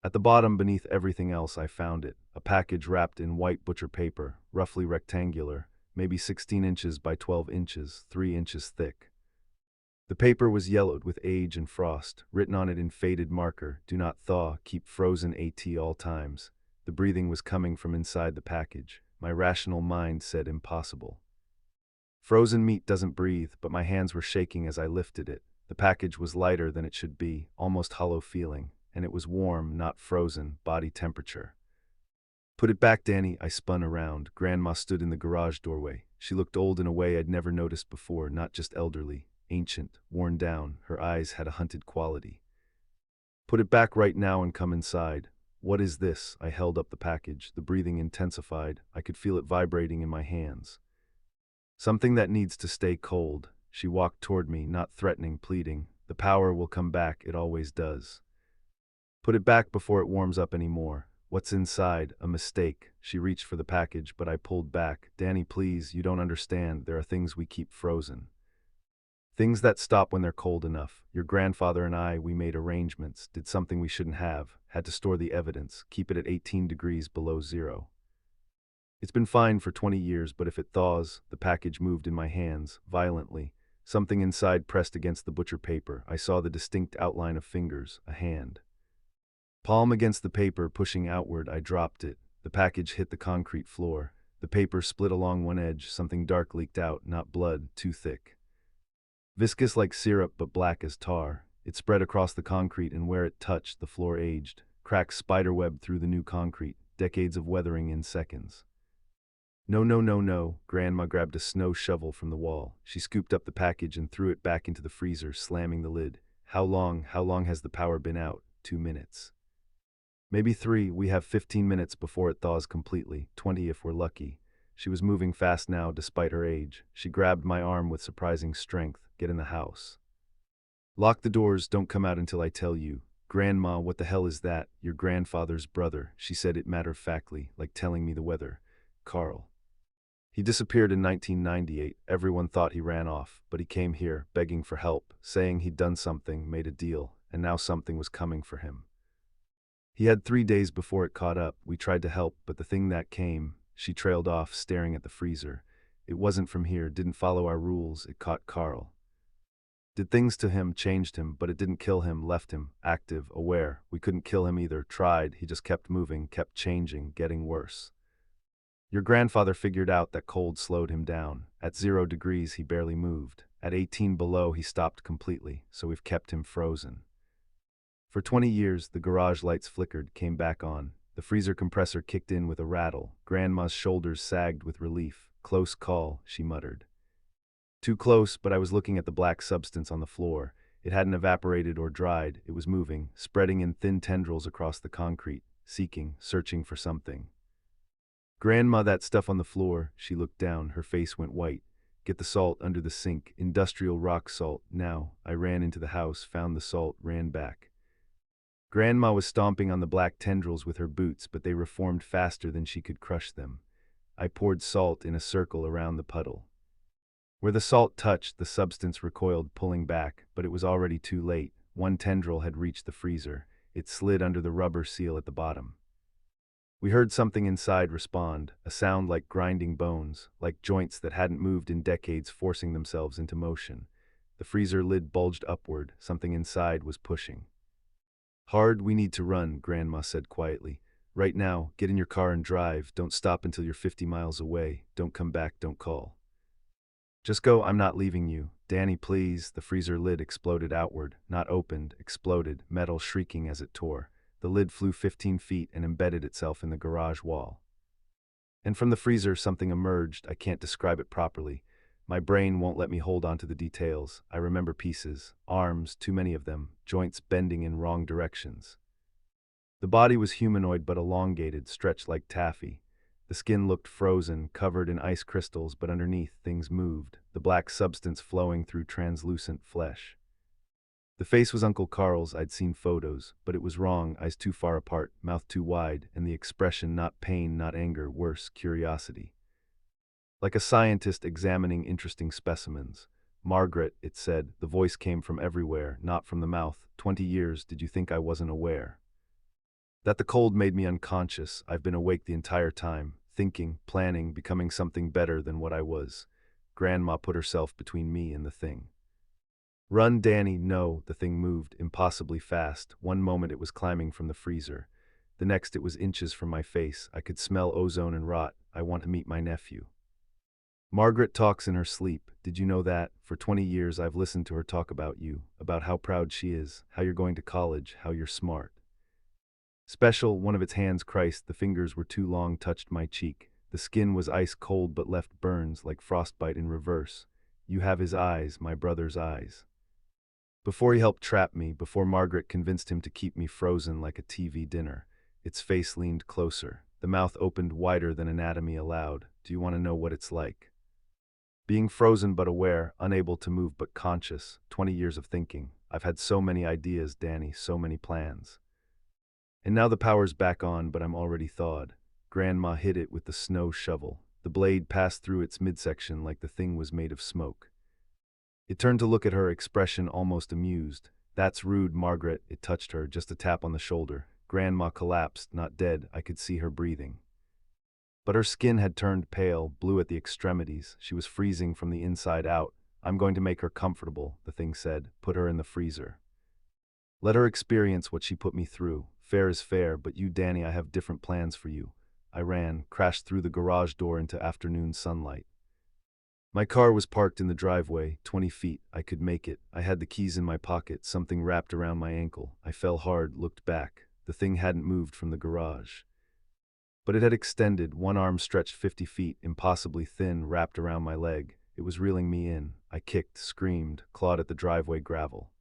At the bottom, beneath everything else, I found it, a package wrapped in white butcher paper, roughly rectangular, maybe 16 inches by 12 inches, 3 inches thick. The paper was yellowed with age and frost, written on it in faded marker, "Do not thaw, keep frozen at all times." The breathing was coming from inside the package. My rational mind said impossible. Frozen meat doesn't breathe, but my hands were shaking as I lifted it. The package was lighter than it should be, almost hollow feeling, and it was warm, not frozen, body temperature. "Put it back, Danny," I spun around. Grandma stood in the garage doorway. She looked old in a way I'd never noticed before, not just elderly, ancient, worn down. Her eyes had a hunted quality. "Put it back right now and come inside." "What is this?" I held up the package. The breathing intensified. I could feel it vibrating in my hands. "Something that needs to stay cold." She walked toward me, not threatening, pleading. "The power will come back, it always does. Put it back before it warms up anymore." "What's inside?" "A mistake." She reached for the package, but I pulled back. "Danny, please, you don't understand. There are things we keep frozen." Things that stop when they're cold enough. Your grandfather and I, we made arrangements, did something we shouldn't have, had to store the evidence, keep it at 18 degrees below zero. It's been fine for 20 years, but if it thaws, the package moved in my hands, violently. Something inside pressed against the butcher paper. I saw the distinct outline of fingers, a hand. Palm against the paper, pushing outward, I dropped it. The package hit the concrete floor. The paper split along one edge, something dark leaked out, not blood, too thick. Viscous like syrup, but black as tar. It spread across the concrete, and where it touched, the floor aged. Cracks spiderwebbed through the new concrete, decades of weathering in seconds. No, no, no, no. Grandma grabbed a snow shovel from the wall. She scooped up the package and threw it back into the freezer, slamming the lid. How long has the power been out? 2 minutes. Maybe 3, we have 15 minutes before it thaws completely, 20 if we're lucky. She was moving fast now, despite her age. She grabbed my arm with surprising strength. Get in the house. Lock the doors, don't come out until I tell you. Grandma, what the hell is that? Your grandfather's brother, she said it matter-of-factly, like telling me the weather. Carl. He disappeared in 1998. Everyone thought he ran off, but he came here, begging for help, saying he'd done something, made a deal, and now something was coming for him. He had 3 days before it caught up. We tried to help, but the thing that came, she trailed off, staring at the freezer. It wasn't from here, didn't follow our rules, it caught Carl. Did things to him, changed him, but it didn't kill him, left him, active, aware. We couldn't kill him either, tried, he just kept moving, kept changing, getting worse. Your grandfather figured out that cold slowed him down. At 0 degrees, he barely moved. At 18 below, he stopped completely, so we've kept him frozen. For 20 years, the garage lights flickered, came back on. The freezer compressor kicked in with a rattle. Grandma's shoulders sagged with relief. Close call, she muttered. Too close, but I was looking at the black substance on the floor. It hadn't evaporated or dried. It was moving, spreading in thin tendrils across the concrete, seeking, searching for something. Grandma, that stuff on the floor. She looked down, her face went white. Get the salt under the sink, industrial rock salt, now. I ran into the house, found the salt, ran back. Grandma was stomping on the black tendrils with her boots, but they reformed faster than she could crush them. I poured salt in a circle around the puddle. Where the salt touched, the substance recoiled, pulling back, but it was already too late. One tendril had reached the freezer. It slid under the rubber seal at the bottom. We heard something inside respond, a sound like grinding bones, like joints that hadn't moved in decades forcing themselves into motion. The freezer lid bulged upward, something inside was pushing. Hard, we need to run, Grandma said quietly. Right now, get in your car and drive, don't stop until you're 50 miles away, don't come back, don't call. Just go, I'm not leaving you. Danny, please. The freezer lid exploded outward, not opened, exploded, metal shrieking as it tore. The lid flew 15 feet and embedded itself in the garage wall. And from the freezer something emerged. I can't describe it properly. My brain won't let me hold on to the details. I remember pieces, arms, too many of them, joints bending in wrong directions. The body was humanoid but elongated, stretched like taffy. The skin looked frozen, covered in ice crystals, but underneath things moved, the black substance flowing through translucent flesh. The face was Uncle Carl's. I'd seen photos, but it was wrong, eyes too far apart, mouth too wide, and the expression not pain, not anger, worse, curiosity. Like a scientist examining interesting specimens. Margaret, it said, the voice came from everywhere, not from the mouth. 20 years, did you think I wasn't aware? That the cold made me unconscious. I've been awake the entire time, thinking, planning, becoming something better than what I was. Grandma put herself between me and the thing. Run, Danny, no, the thing moved, impossibly fast. One moment it was climbing from the freezer. The next it was inches from my face. I could smell ozone and rot. I want to meet my nephew. Margaret talks in her sleep. Did you know that? For 20 years I've listened to her talk about you, about how proud she is, how you're going to college, how you're smart. Special, one of its hands, Christ, the fingers were too long, touched my cheek. The skin was ice cold but left burns like frostbite in reverse. You have his eyes, my brother's eyes. Before he helped trap me, before Margaret convinced him to keep me frozen like a TV dinner, its face leaned closer. The mouth opened wider than anatomy allowed. Do you want to know what it's like? Being frozen but aware, unable to move but conscious. 20 years of thinking. I've had so many ideas, Danny, so many plans. And now the power's back on, but I'm already thawed. Grandma hit it with the snow shovel. The blade passed through its midsection like the thing was made of smoke. It turned to look at her, expression almost amused. "That's rude, Margaret." It touched her, just a tap on the shoulder. Grandma collapsed, not dead. I could see her breathing. But her skin had turned pale, blue at the extremities. She was freezing from the inside out. "I'm going to make her comfortable," the thing said. "Put her in the freezer. Let her experience what she put me through. Fair is fair, but you, Danny, I have different plans for you." I ran, crashed through the garage door into afternoon sunlight. My car was parked in the driveway, 20 feet. I could make it. I had the keys in my pocket, something wrapped around my ankle. I fell hard, looked back. The thing hadn't moved from the garage. But it had extended, one arm stretched 50 feet, impossibly thin, wrapped around my leg. It was reeling me in. I kicked, screamed, clawed at the driveway gravel.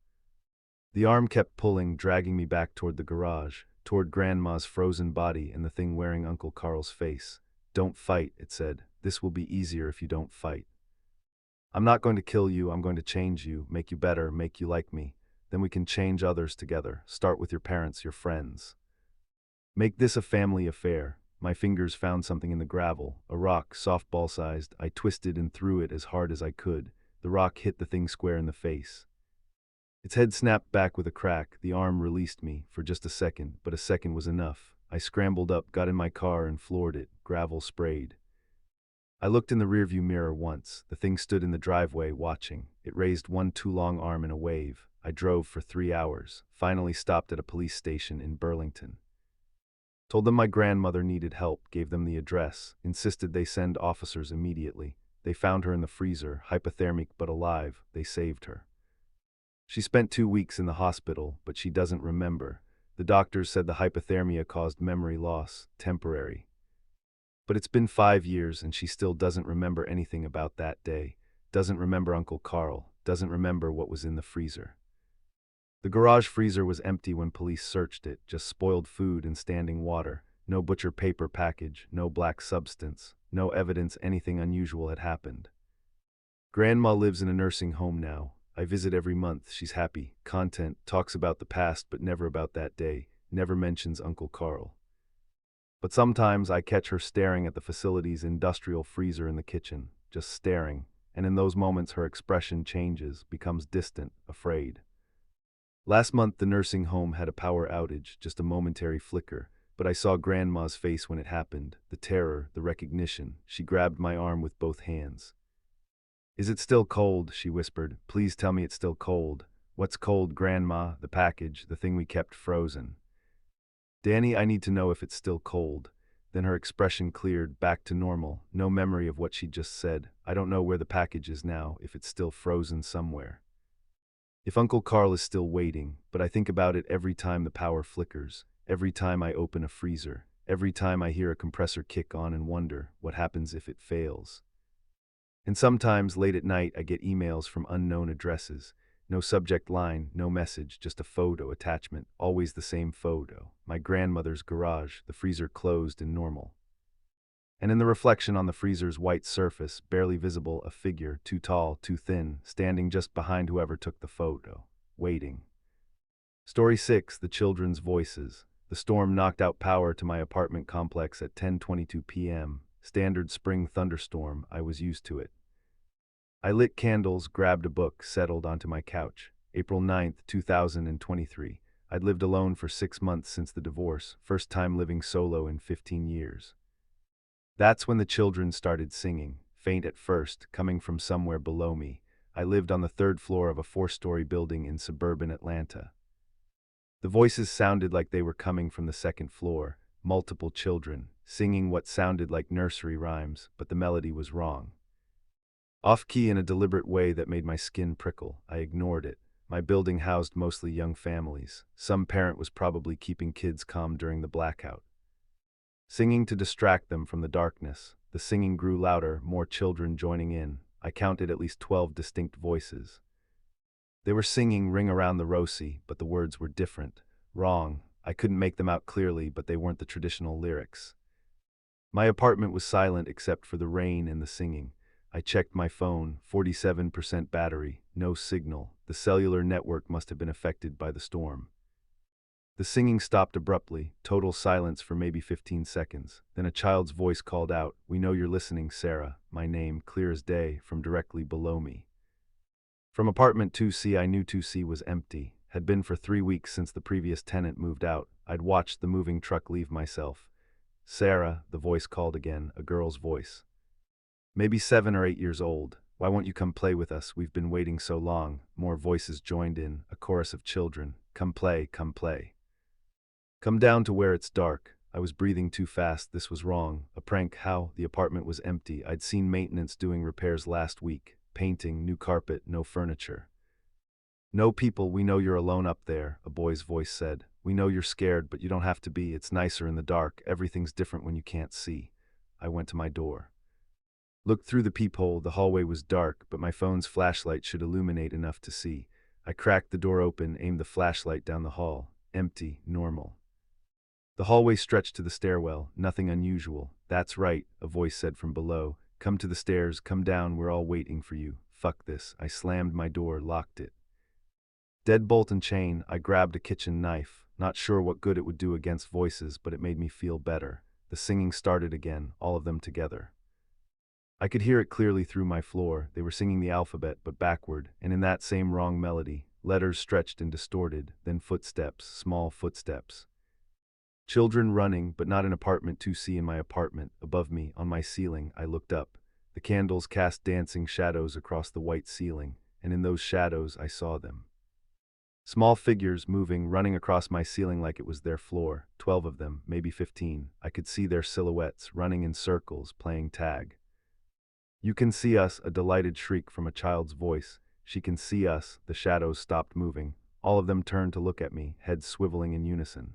The arm kept pulling, dragging me back toward the garage, toward Grandma's frozen body and the thing wearing Uncle Carl's face. "Don't fight," it said. "This will be easier if you don't fight. I'm not going to kill you, I'm going to change you, make you better, make you like me. Then we can change others together. Start with your parents, your friends. Make this a family affair." My fingers found something in the gravel, a rock, softball-sized. I twisted and threw it as hard as I could. The rock hit the thing square in the face. Its head snapped back with a crack. The arm released me, for just a second, but a second was enough. I scrambled up, got in my car, and floored it. Gravel sprayed. I looked in the rearview mirror once. The thing stood in the driveway, watching. It raised one too long arm in a wave. I drove for 3 hours, finally stopped at a police station in Burlington. Told them my grandmother needed help, gave them the address, insisted they send officers immediately. They found her in the freezer, hypothermic but alive. They saved her. She spent 2 weeks in the hospital, but she doesn't remember. The doctors said the hypothermia caused memory loss, temporary. But it's been 5 years and she still doesn't remember anything about that day, doesn't remember Uncle Carl, doesn't remember what was in the freezer. The garage freezer was empty when police searched it, just spoiled food and standing water, no butcher paper package, no black substance, no evidence anything unusual had happened. Grandma lives in a nursing home now. I visit every month, she's happy, content, talks about the past but never about that day, never mentions Uncle Carl. But sometimes I catch her staring at the facility's industrial freezer in the kitchen, just staring, and in those moments her expression changes, becomes distant, afraid. Last month the nursing home had a power outage, just a momentary flicker, but I saw Grandma's face when it happened, the terror, the recognition. She grabbed my arm with both hands. "Is it still cold?" she whispered. "Please tell me it's still cold." "What's cold, Grandma?" "The package, the thing we kept frozen." "Danny, I need to know if it's still cold." Then her expression cleared, back to normal, no memory of what she'd just said. "I don't know where the package is now, if it's still frozen somewhere. If Uncle Carl is still waiting, but I think about it every time the power flickers, every time I open a freezer, every time I hear a compressor kick on and wonder what happens if it fails. And sometimes, late at night, I get emails from unknown addresses. No subject line, no message, just a photo attachment, always the same photo. My grandmother's garage, the freezer closed and normal. And in the reflection on the freezer's white surface, barely visible, a figure, too tall, too thin, standing just behind whoever took the photo, waiting. Story 6, The Children's Voices. The storm knocked out power to my apartment complex at 10:22 p.m. Standard spring thunderstorm, I was used to it. I lit candles, grabbed a book, settled onto my couch. April 9th, 2023. I'd lived alone for 6 months since the divorce, first time living solo in 15 years. That's when the children started singing, faint at first, coming from somewhere below me. I lived on the 3rd floor of a 4-story building in suburban Atlanta. The voices sounded like they were coming from the 2nd floor, multiple children, singing what sounded like nursery rhymes, but the melody was wrong. Off-key in a deliberate way that made my skin prickle. I ignored it. My building housed mostly young families. Some parent was probably keeping kids calm during the blackout. Singing to distract them from the darkness. The singing grew louder, more children joining in. I counted at least 12 distinct voices. They were singing Ring Around the Rosie, but the words were different. Wrong. I couldn't make them out clearly, but they weren't the traditional lyrics. My apartment was silent except for the rain and the singing. I checked my phone, 47% battery, no signal. The cellular network must have been affected by the storm. The singing stopped abruptly, total silence for maybe 15 seconds. Then a child's voice called out, "We know you're listening, Sarah," my name, clear as day, from directly below me. From apartment 2C, I knew 2C was empty. Had been for 3 weeks since the previous tenant moved out. I'd watched the moving truck leave myself. Sarah, the voice called again, a girl's voice. Maybe 7 or 8 years old. Why won't you come play with us? We've been waiting so long. More voices joined in, a chorus of children. Come play, come play. Come down to where it's dark. I was breathing too fast. This was wrong. A prank. How? The apartment was empty. I'd seen maintenance doing repairs last week. Painting, new carpet, no furniture. No people. We know you're alone up there, a boy's voice said. We know you're scared, but you don't have to be. It's nicer in the dark. Everything's different when you can't see. I went to my door. Looked through the peephole. The hallway was dark, but my phone's flashlight should illuminate enough to see. I cracked the door open, aimed the flashlight down the hall. Empty, normal. The hallway stretched to the stairwell, nothing unusual. That's right, a voice said from below. Come to the stairs, come down, we're all waiting for you. Fuck this. I slammed my door, locked it. Deadbolt and chain, I grabbed a kitchen knife. Not sure what good it would do against voices, but it made me feel better. The singing started again, all of them together. I could hear it clearly through my floor. They were singing the alphabet, but backward, and in that same wrong melody. Letters stretched and distorted, then footsteps, small footsteps. Children running, but not in apartment 2C. In my apartment, above me, on my ceiling, I looked up. The candles cast dancing shadows across the white ceiling, and in those shadows I saw them. Small figures moving, running across my ceiling like it was their floor. 12 of them, maybe 15. I could see their silhouettes, running in circles, playing tag. You can see us, a delighted shriek from a child's voice. She can see us. The shadows stopped moving. All of them turned to look at me, heads swiveling in unison.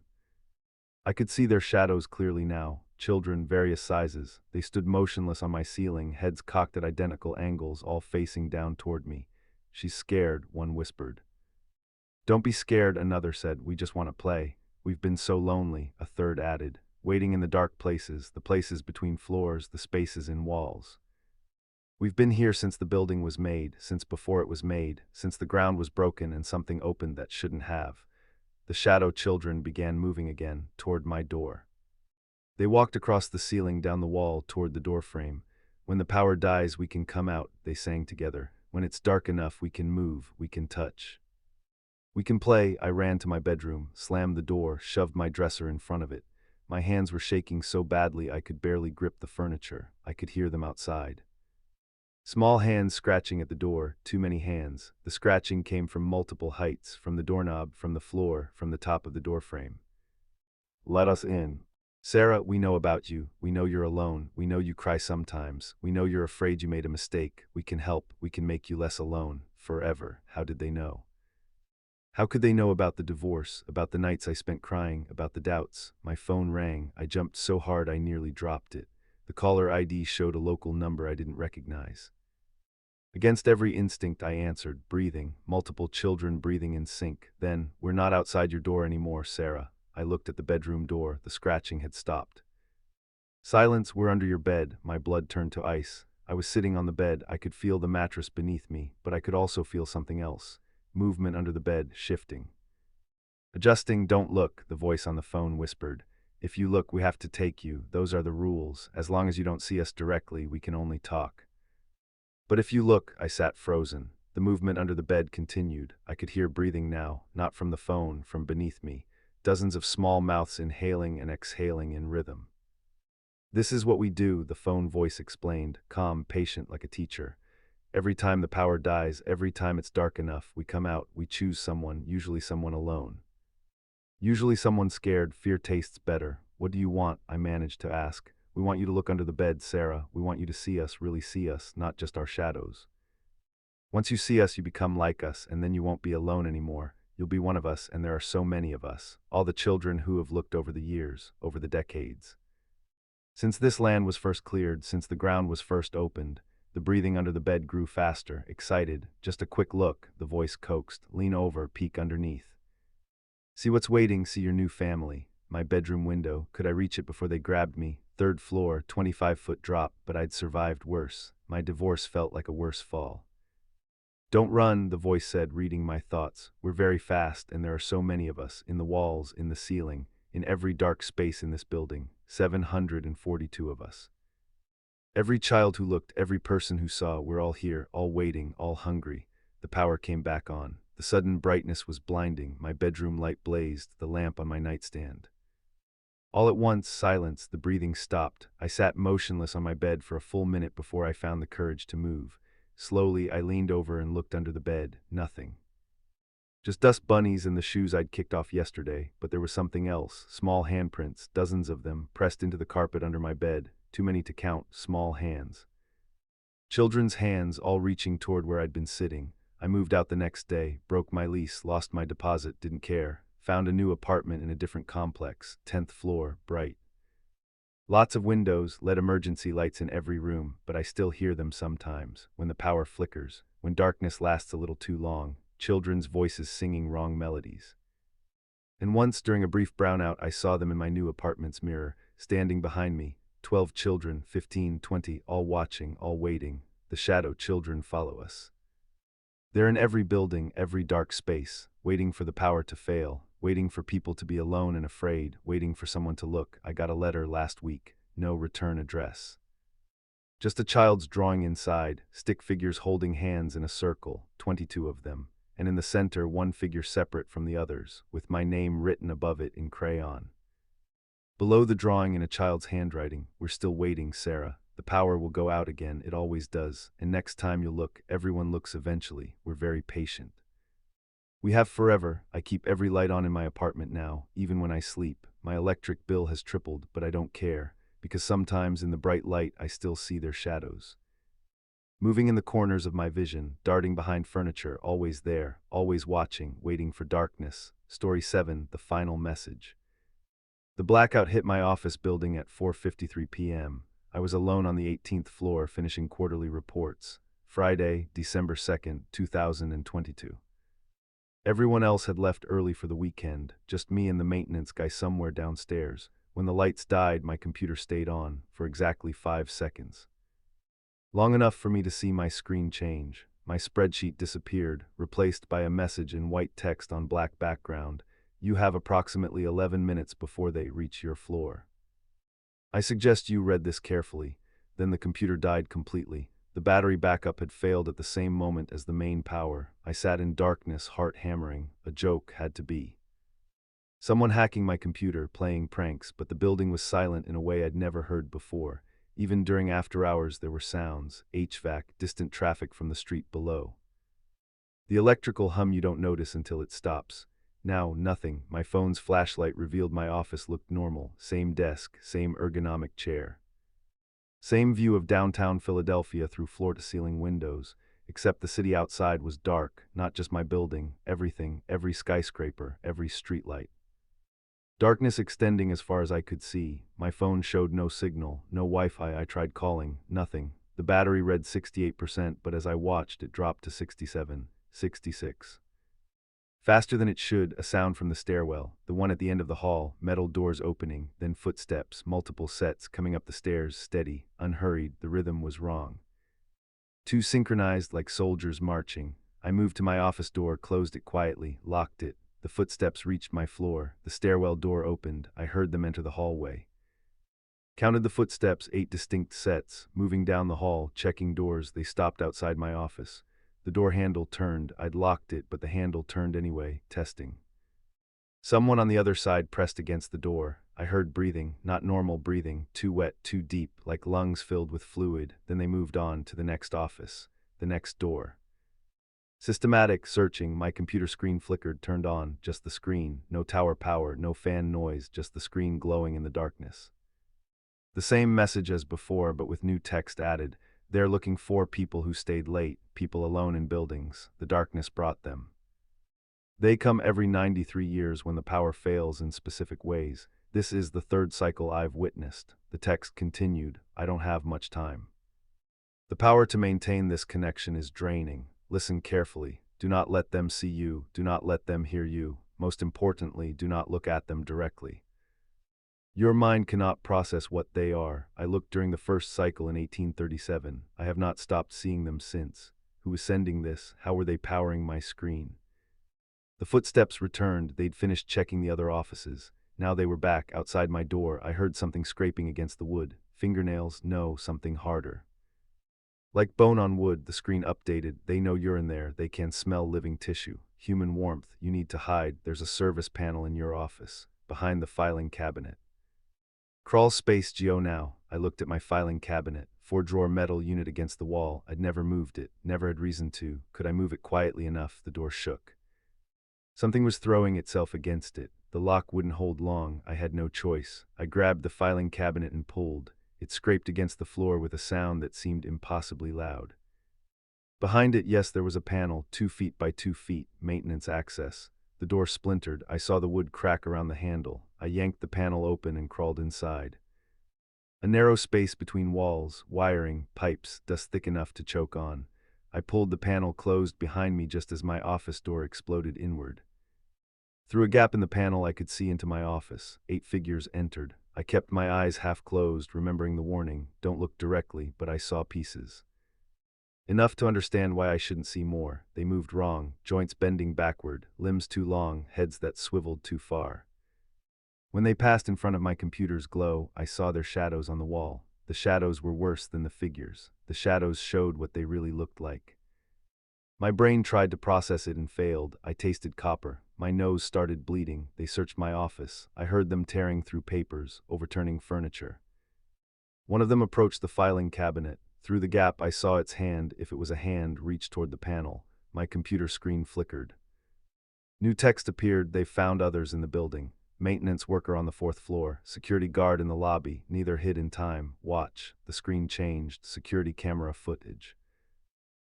I could see their shadows clearly now. Children, various sizes. They stood motionless on my ceiling, heads cocked at identical angles, all facing down toward me. She's scared, one whispered. Don't be scared, another said. We just want to play. We've been so lonely, a third added. Waiting in the dark places, the places between floors, the spaces in walls. We've been here since the building was made, since before it was made, since the ground was broken and something opened that shouldn't have. The shadow children began moving again, toward my door. They walked across the ceiling, down the wall, toward the door frame. When the power dies, we can come out, they sang together. When it's dark enough, we can move, we can touch. We can play. I ran to my bedroom, slammed the door, shoved my dresser in front of it. My hands were shaking so badly I could barely grip the furniture. I could hear them outside. Small hands scratching at the door, too many hands. The scratching came from multiple heights, from the doorknob, from the floor, from the top of the doorframe. Let us in. Sarah, we know about you. We know you're alone. We know you cry sometimes. We know you're afraid you made a mistake. We can help. We can make you less alone. Forever. How did they know? How could they know about the divorce, about the nights I spent crying, about the doubts? My phone rang. I jumped so hard I nearly dropped it. The caller ID showed a local number I didn't recognize. Against every instinct I answered, breathing, multiple children breathing in sync. Then, we're not outside your door anymore, Sarah. I looked at the bedroom door. The scratching had stopped. Silence, we're under your bed. My blood turned to ice. I was sitting on the bed. I could feel the mattress beneath me, but I could also feel something else. Movement under the bed, shifting. Adjusting, don't look, the voice on the phone whispered. If you look, we have to take you. Those are the rules. As long as you don't see us directly, we can only talk. But if you look, I sat frozen. The movement under the bed continued. I could hear breathing now, not from the phone, from beneath me. Dozens of small mouths inhaling and exhaling in rhythm. This is what we do, the phone voice explained, calm, patient like a teacher. Every time the power dies, every time it's dark enough, we come out, we choose someone, usually someone alone. Usually someone scared. Fear tastes better. What do you want? I managed to ask. We want you to look under the bed, Sarah. We want you to see us, really see us, not just our shadows. Once you see us, you become like us, and then you won't be alone anymore. You'll be one of us, and there are so many of us. All the children who have looked over the years, over the decades. Since this land was first cleared, since the ground was first opened, the breathing under the bed grew faster, excited. Just a quick look, the voice coaxed. Lean over, peek underneath. See what's waiting, see your new family. My bedroom window, could I reach it before they grabbed me? 3rd floor, 25-foot drop, but I'd survived worse. My divorce felt like a worse fall. Don't run, the voice said, reading my thoughts. We're very fast, and there are so many of us, in the walls, in the ceiling, in every dark space in this building. 742 of us. Every child who looked, every person who saw, we're all here, all waiting, all hungry. The the power came back on. The sudden brightness was blinding. My bedroom light blazed, the lamp on my nightstand. All at once, silence, the breathing stopped. I sat motionless on my bed for a full minute before I found the courage to move. Slowly, I leaned over and looked under the bed. Nothing. Just dust bunnies and the shoes I'd kicked off yesterday, but there was something else. Small handprints, dozens of them, pressed into the carpet under my bed. Too many to count, small hands. Children's hands, all reaching toward where I'd been sitting. I moved out the next day, broke my lease, lost my deposit, didn't care. Found a new apartment in a different complex, 10th floor, bright. Lots of windows, LED emergency lights in every room, but I still hear them sometimes, when the power flickers, when darkness lasts a little too long, children's voices singing wrong melodies. And once, during a brief brownout, I saw them in my new apartment's mirror, standing behind me, 12 children, 15, 20, all watching, all waiting. The shadow children follow us. They're in every building, every dark space, waiting for the power to fail, waiting for people to be alone and afraid, waiting for someone to look. I got a letter last week, no return address. Just a child's drawing inside, stick figures holding hands in a circle, 22 of them, and in the center one figure separate from the others, with my name written above it in crayon. Below the drawing in a child's handwriting, "We're still waiting, Sarah. The power will go out again, it always does, and next time you'll look, everyone looks eventually. We're very patient. We have forever. I keep every light on in my apartment now, even when I sleep. My electric bill has tripled, but I don't care, because sometimes in the bright light I still see their shadows. Moving in the corners of my vision, darting behind furniture, always there, always watching, waiting for darkness." Story 7, the final message. The blackout hit my office building at 4:53 p.m. I was alone on the 18th floor finishing quarterly reports. Friday, December 2nd, 2022. Everyone else had left early for the weekend, just me and the maintenance guy somewhere downstairs. When the lights died, my computer stayed on, for exactly 5 seconds. Long enough for me to see my screen change. My spreadsheet disappeared, replaced by a message in white text on black background. "You have approximately 11 minutes before they reach your floor." I suggest you read this carefully. Then the computer died completely. The battery backup had failed at the same moment as the main power. I sat in darkness, heart hammering. A joke had to be. Someone hacking my computer, playing pranks, but the building was silent in a way I'd never heard before. Even during after hours there were sounds, HVAC, distant traffic from the street below. The electrical hum you don't notice until it stops. Now, nothing. My phone's flashlight revealed my office looked normal. Same desk, same ergonomic chair. Same view of downtown Philadelphia through floor-to-ceiling windows, except the city outside was dark, not just my building, everything, every skyscraper, every streetlight. Darkness extending as far as I could see. My phone showed no signal, no Wi-Fi. I tried calling, nothing. The battery read 68%, but as I watched, it dropped to 67, 66. Faster than it should, a sound from the stairwell, the one at the end of the hall, metal doors opening, then footsteps, multiple sets coming up the stairs, steady, unhurried. The rhythm was wrong. Too synchronized, like soldiers marching. I moved to my office door, closed it quietly, locked it. The footsteps reached my floor. The stairwell door opened. I heard them enter the hallway. Counted the footsteps, 8 distinct sets, moving down the hall, checking doors. They stopped outside my office. The door handle turned. I'd locked it, but the handle turned anyway, testing. Someone on the other side pressed against the door. I heard breathing, not normal breathing, too wet, too deep, like lungs filled with fluid. Then they moved on to the next office, the next door. Systematic searching, my computer screen flickered, turned on, just the screen, no tower power, no fan noise, just the screen glowing in the darkness. The same message as before, but with new text added. They're looking for people who stayed late, people alone in buildings. The darkness brought them. They come every 93 years when the power fails in specific ways. This is the third cycle I've witnessed. The text continued. I don't have much time. The power to maintain this connection is draining. Listen carefully. Do not let them see you. Do not let them hear you. Most importantly, do not look at them directly. Your mind cannot process what they are. I looked during the first cycle in 1837. I have not stopped seeing them since. Who was sending this? How were they powering my screen? The footsteps returned. They'd finished checking the other offices. Now they were back, outside my door. I heard something scraping against the wood. Fingernails? No, something harder. Like bone on wood, the screen updated. They know you're in there. They can smell living tissue. Human warmth. You need to hide. There's a service panel in your office, behind the filing cabinet. Crawl space Geo now. I looked at my filing cabinet. 4-drawer metal unit against the wall. I'd never moved it. Never had reason to. Could I move it quietly enough? The door shook. Something was throwing itself against it. The lock wouldn't hold long. I had no choice. I grabbed the filing cabinet and pulled. It scraped against the floor with a sound that seemed impossibly loud. Behind it, yes, there was a panel, 2 feet by 2 feet, maintenance access. The door splintered. I saw the wood crack around the handle. I yanked the panel open and crawled inside. A narrow space between walls, wiring, pipes, dust thick enough to choke on. I pulled the panel closed behind me just as my office door exploded inward. Through a gap in the panel, I could see into my office. 8 figures entered. I kept my eyes half closed, remembering the warning, don't look directly, but I saw pieces. Enough to understand why I shouldn't see more. They moved wrong, joints bending backward, limbs too long, heads that swiveled too far. When they passed in front of my computer's glow, I saw their shadows on the wall. The shadows were worse than the figures. The shadows showed what they really looked like. My brain tried to process it and failed. I tasted copper. My nose started bleeding. They searched my office. I heard them tearing through papers, overturning furniture. One of them approached the filing cabinet. Through the gap, I saw its hand, if it was a hand, reach toward the panel. My computer screen flickered. New text appeared. They found others in the building. Maintenance worker on the 4th floor. Security guard in the lobby. Neither hid in time. Watch. The screen changed. Security camera footage.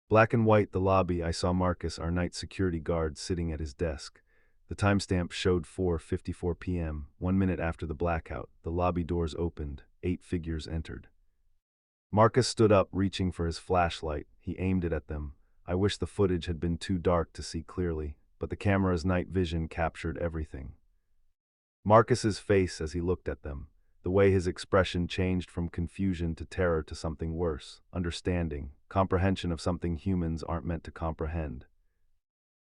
Black and white, the lobby. I saw Marcus, our night security guard, sitting at his desk. The timestamp showed 4:54 p.m., 1 minute after the blackout. The lobby doors opened. 8 figures entered. Marcus stood up, reaching for his flashlight. He aimed it at them. I wish the footage had been too dark to see clearly, but the camera's night vision captured everything. Marcus's face as he looked at them. The way his expression changed from confusion to terror to something worse, understanding, comprehension of something humans aren't meant to comprehend.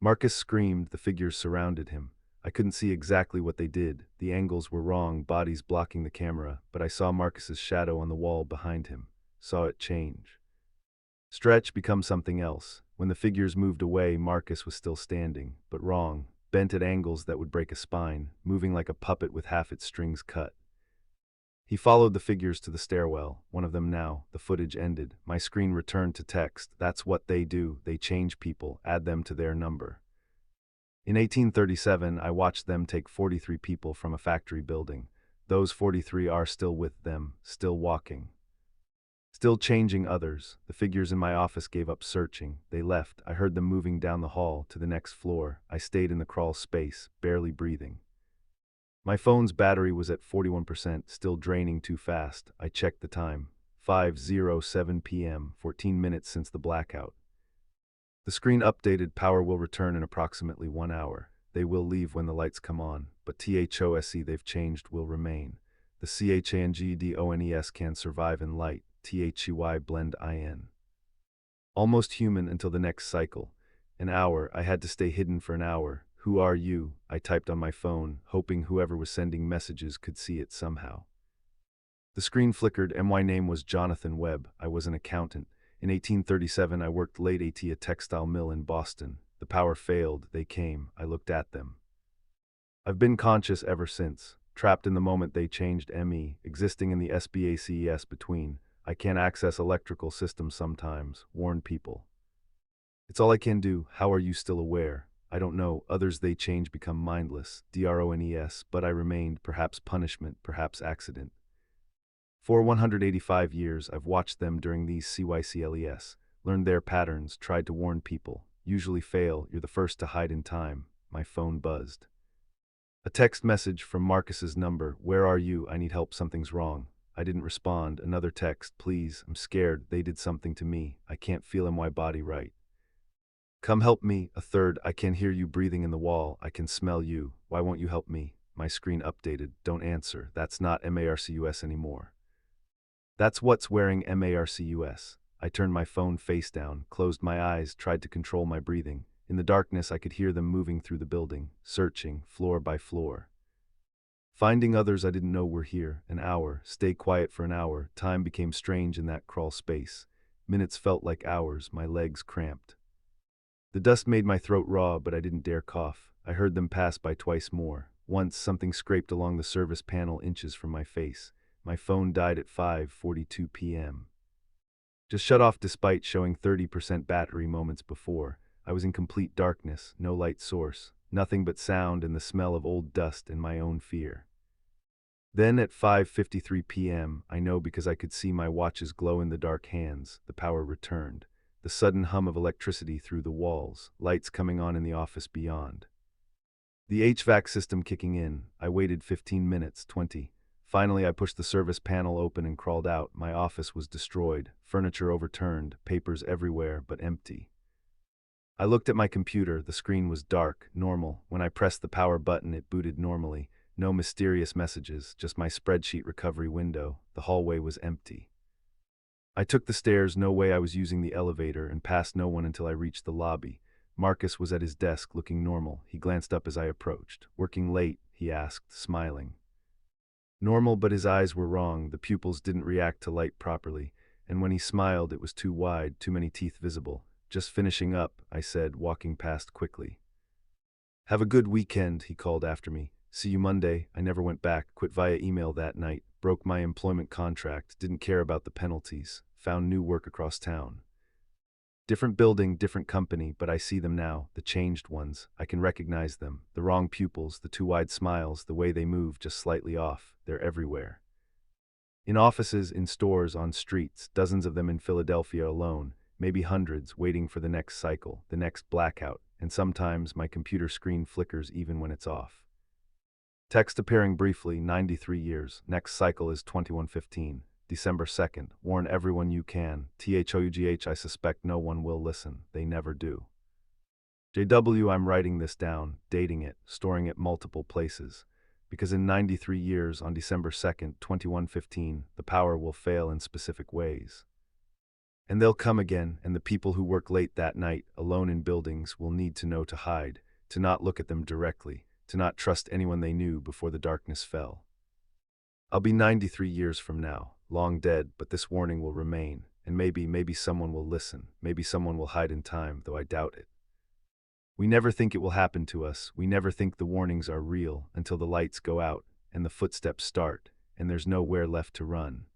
Marcus screamed. The figures surrounded him. I couldn't see exactly what they did. The angles were wrong, bodies blocking the camera, but I saw Marcus's shadow on the wall behind him. Saw it change. Stretch, become something else. When the figures moved away, Marcus was still standing, but wrong, bent at angles that would break a spine, moving like a puppet with half its strings cut. He followed the figures to the stairwell, one of them now. The footage ended. My screen returned to text. That's what they do. They change people, add them to their number. In 1837, I watched them take 43 people from a factory building. Those 43 are still with them, still walking. Still changing others. The figures in my office gave up searching. They left. I heard them moving down the hall to the next floor. I stayed in the crawl space, barely breathing. My phone's battery was at 41%, still draining too fast. I checked the time. 5:07 p.m., 14 minutes since the blackout. The screen updated. Power will return in approximately 1 hour. They will leave when the lights come on, but THOSE they've changed will remain. The CHANGDONES can survive in light. THEY blend IN. Almost human until the next cycle. An hour. I had to stay hidden for an hour. Who are you? I typed on my phone, hoping whoever was sending messages could see it somehow. The screen flickered. My name was Jonathan Webb. I was an accountant. In 1837, I worked late at a textile mill in Boston. The power failed. They came. I looked at them. I've been conscious ever since, trapped in the moment they changed me, existing in the SBACES between. I can't access electrical systems sometimes, warn people. It's all I can do. How are you still aware? I don't know. Others they change become mindless, DRONES, but I remained, perhaps punishment, perhaps accident. For 185 years, I've watched them during these CYCLES, learned their patterns, tried to warn people, usually fail. You're the first to hide in time. My phone buzzed. A text message from Marcus's number. Where are you? I need help. Something's wrong. I didn't respond. Another text. Please, I'm scared. They did something to me. I can't feel in my body right. Come help me. A third. I can hear you breathing in the wall. I can smell you. Why won't you help me? My screen updated. Don't answer. That's not MARCUS anymore. That's what's wearing MARCUS. I turned my phone face down, closed my eyes, tried to control my breathing. In the darkness, I could hear them moving through the building, searching, floor by floor. Finding others I didn't know were here. An hour. Stay quiet for an hour. Time became strange in that crawl space. Minutes felt like hours, my legs cramped. The dust made my throat raw, but I didn't dare cough. I heard them pass by twice more. Once, something scraped along the service panel inches from my face. My phone died at 5:42 p.m. Just shut off despite showing 30% battery moments before. I was in complete darkness, no light source, nothing but sound and the smell of old dust and my own fear. Then at 5:53 p.m., I know because I could see my watch's glow-in-the-dark hands, the power returned. The sudden hum of electricity through the walls, lights coming on in the office beyond. The HVAC system kicking in. I waited 15 minutes, 20. Finally, I pushed the service panel open and crawled out. My office was destroyed, furniture overturned, papers everywhere, but empty. I looked at my computer. The screen was dark, normal. When I pressed the power button, it booted normally. No mysterious messages, just my spreadsheet recovery window. The hallway was empty. I took the stairs, no way I was using the elevator, and passed no one until I reached the lobby. Marcus was at his desk, looking normal. He glanced up as I approached. "Working late?" he asked, smiling. Normal, but his eyes were wrong. The pupils didn't react to light properly, and when he smiled, it was too wide, too many teeth visible. "Just finishing up," I said, walking past quickly. "Have a good weekend," he called after me. "See you Monday." I never went back, quit via email that night, broke my employment contract, didn't care about the penalties, found new work across town. Different building, different company, but I see them now, the changed ones. I can recognize them. The wrong pupils, the too wide smiles, the way they move just slightly off. They're everywhere. In offices, in stores, on streets, dozens of them in Philadelphia alone, maybe hundreds, waiting for the next cycle, the next blackout, and sometimes my computer screen flickers even when it's off. Text appearing briefly, 93 years, next cycle is 2115. December 2nd, warn everyone you can. THOUGH, I suspect no one will listen. They never do. JW, I'm writing this down, dating it, storing it multiple places. Because in 93 years, on December 2nd, 2115, the power will fail in specific ways. And they'll come again, and the people who work late that night, alone in buildings, will need to know to hide, to not look at them directly, to not trust anyone they knew before the darkness fell. I'll be 93 years from now, long dead, but this warning will remain, and maybe someone will listen, maybe someone will hide in time, though I doubt it. We never think it will happen to us, we never think the warnings are real, until the lights go out, and the footsteps start, and there's nowhere left to run.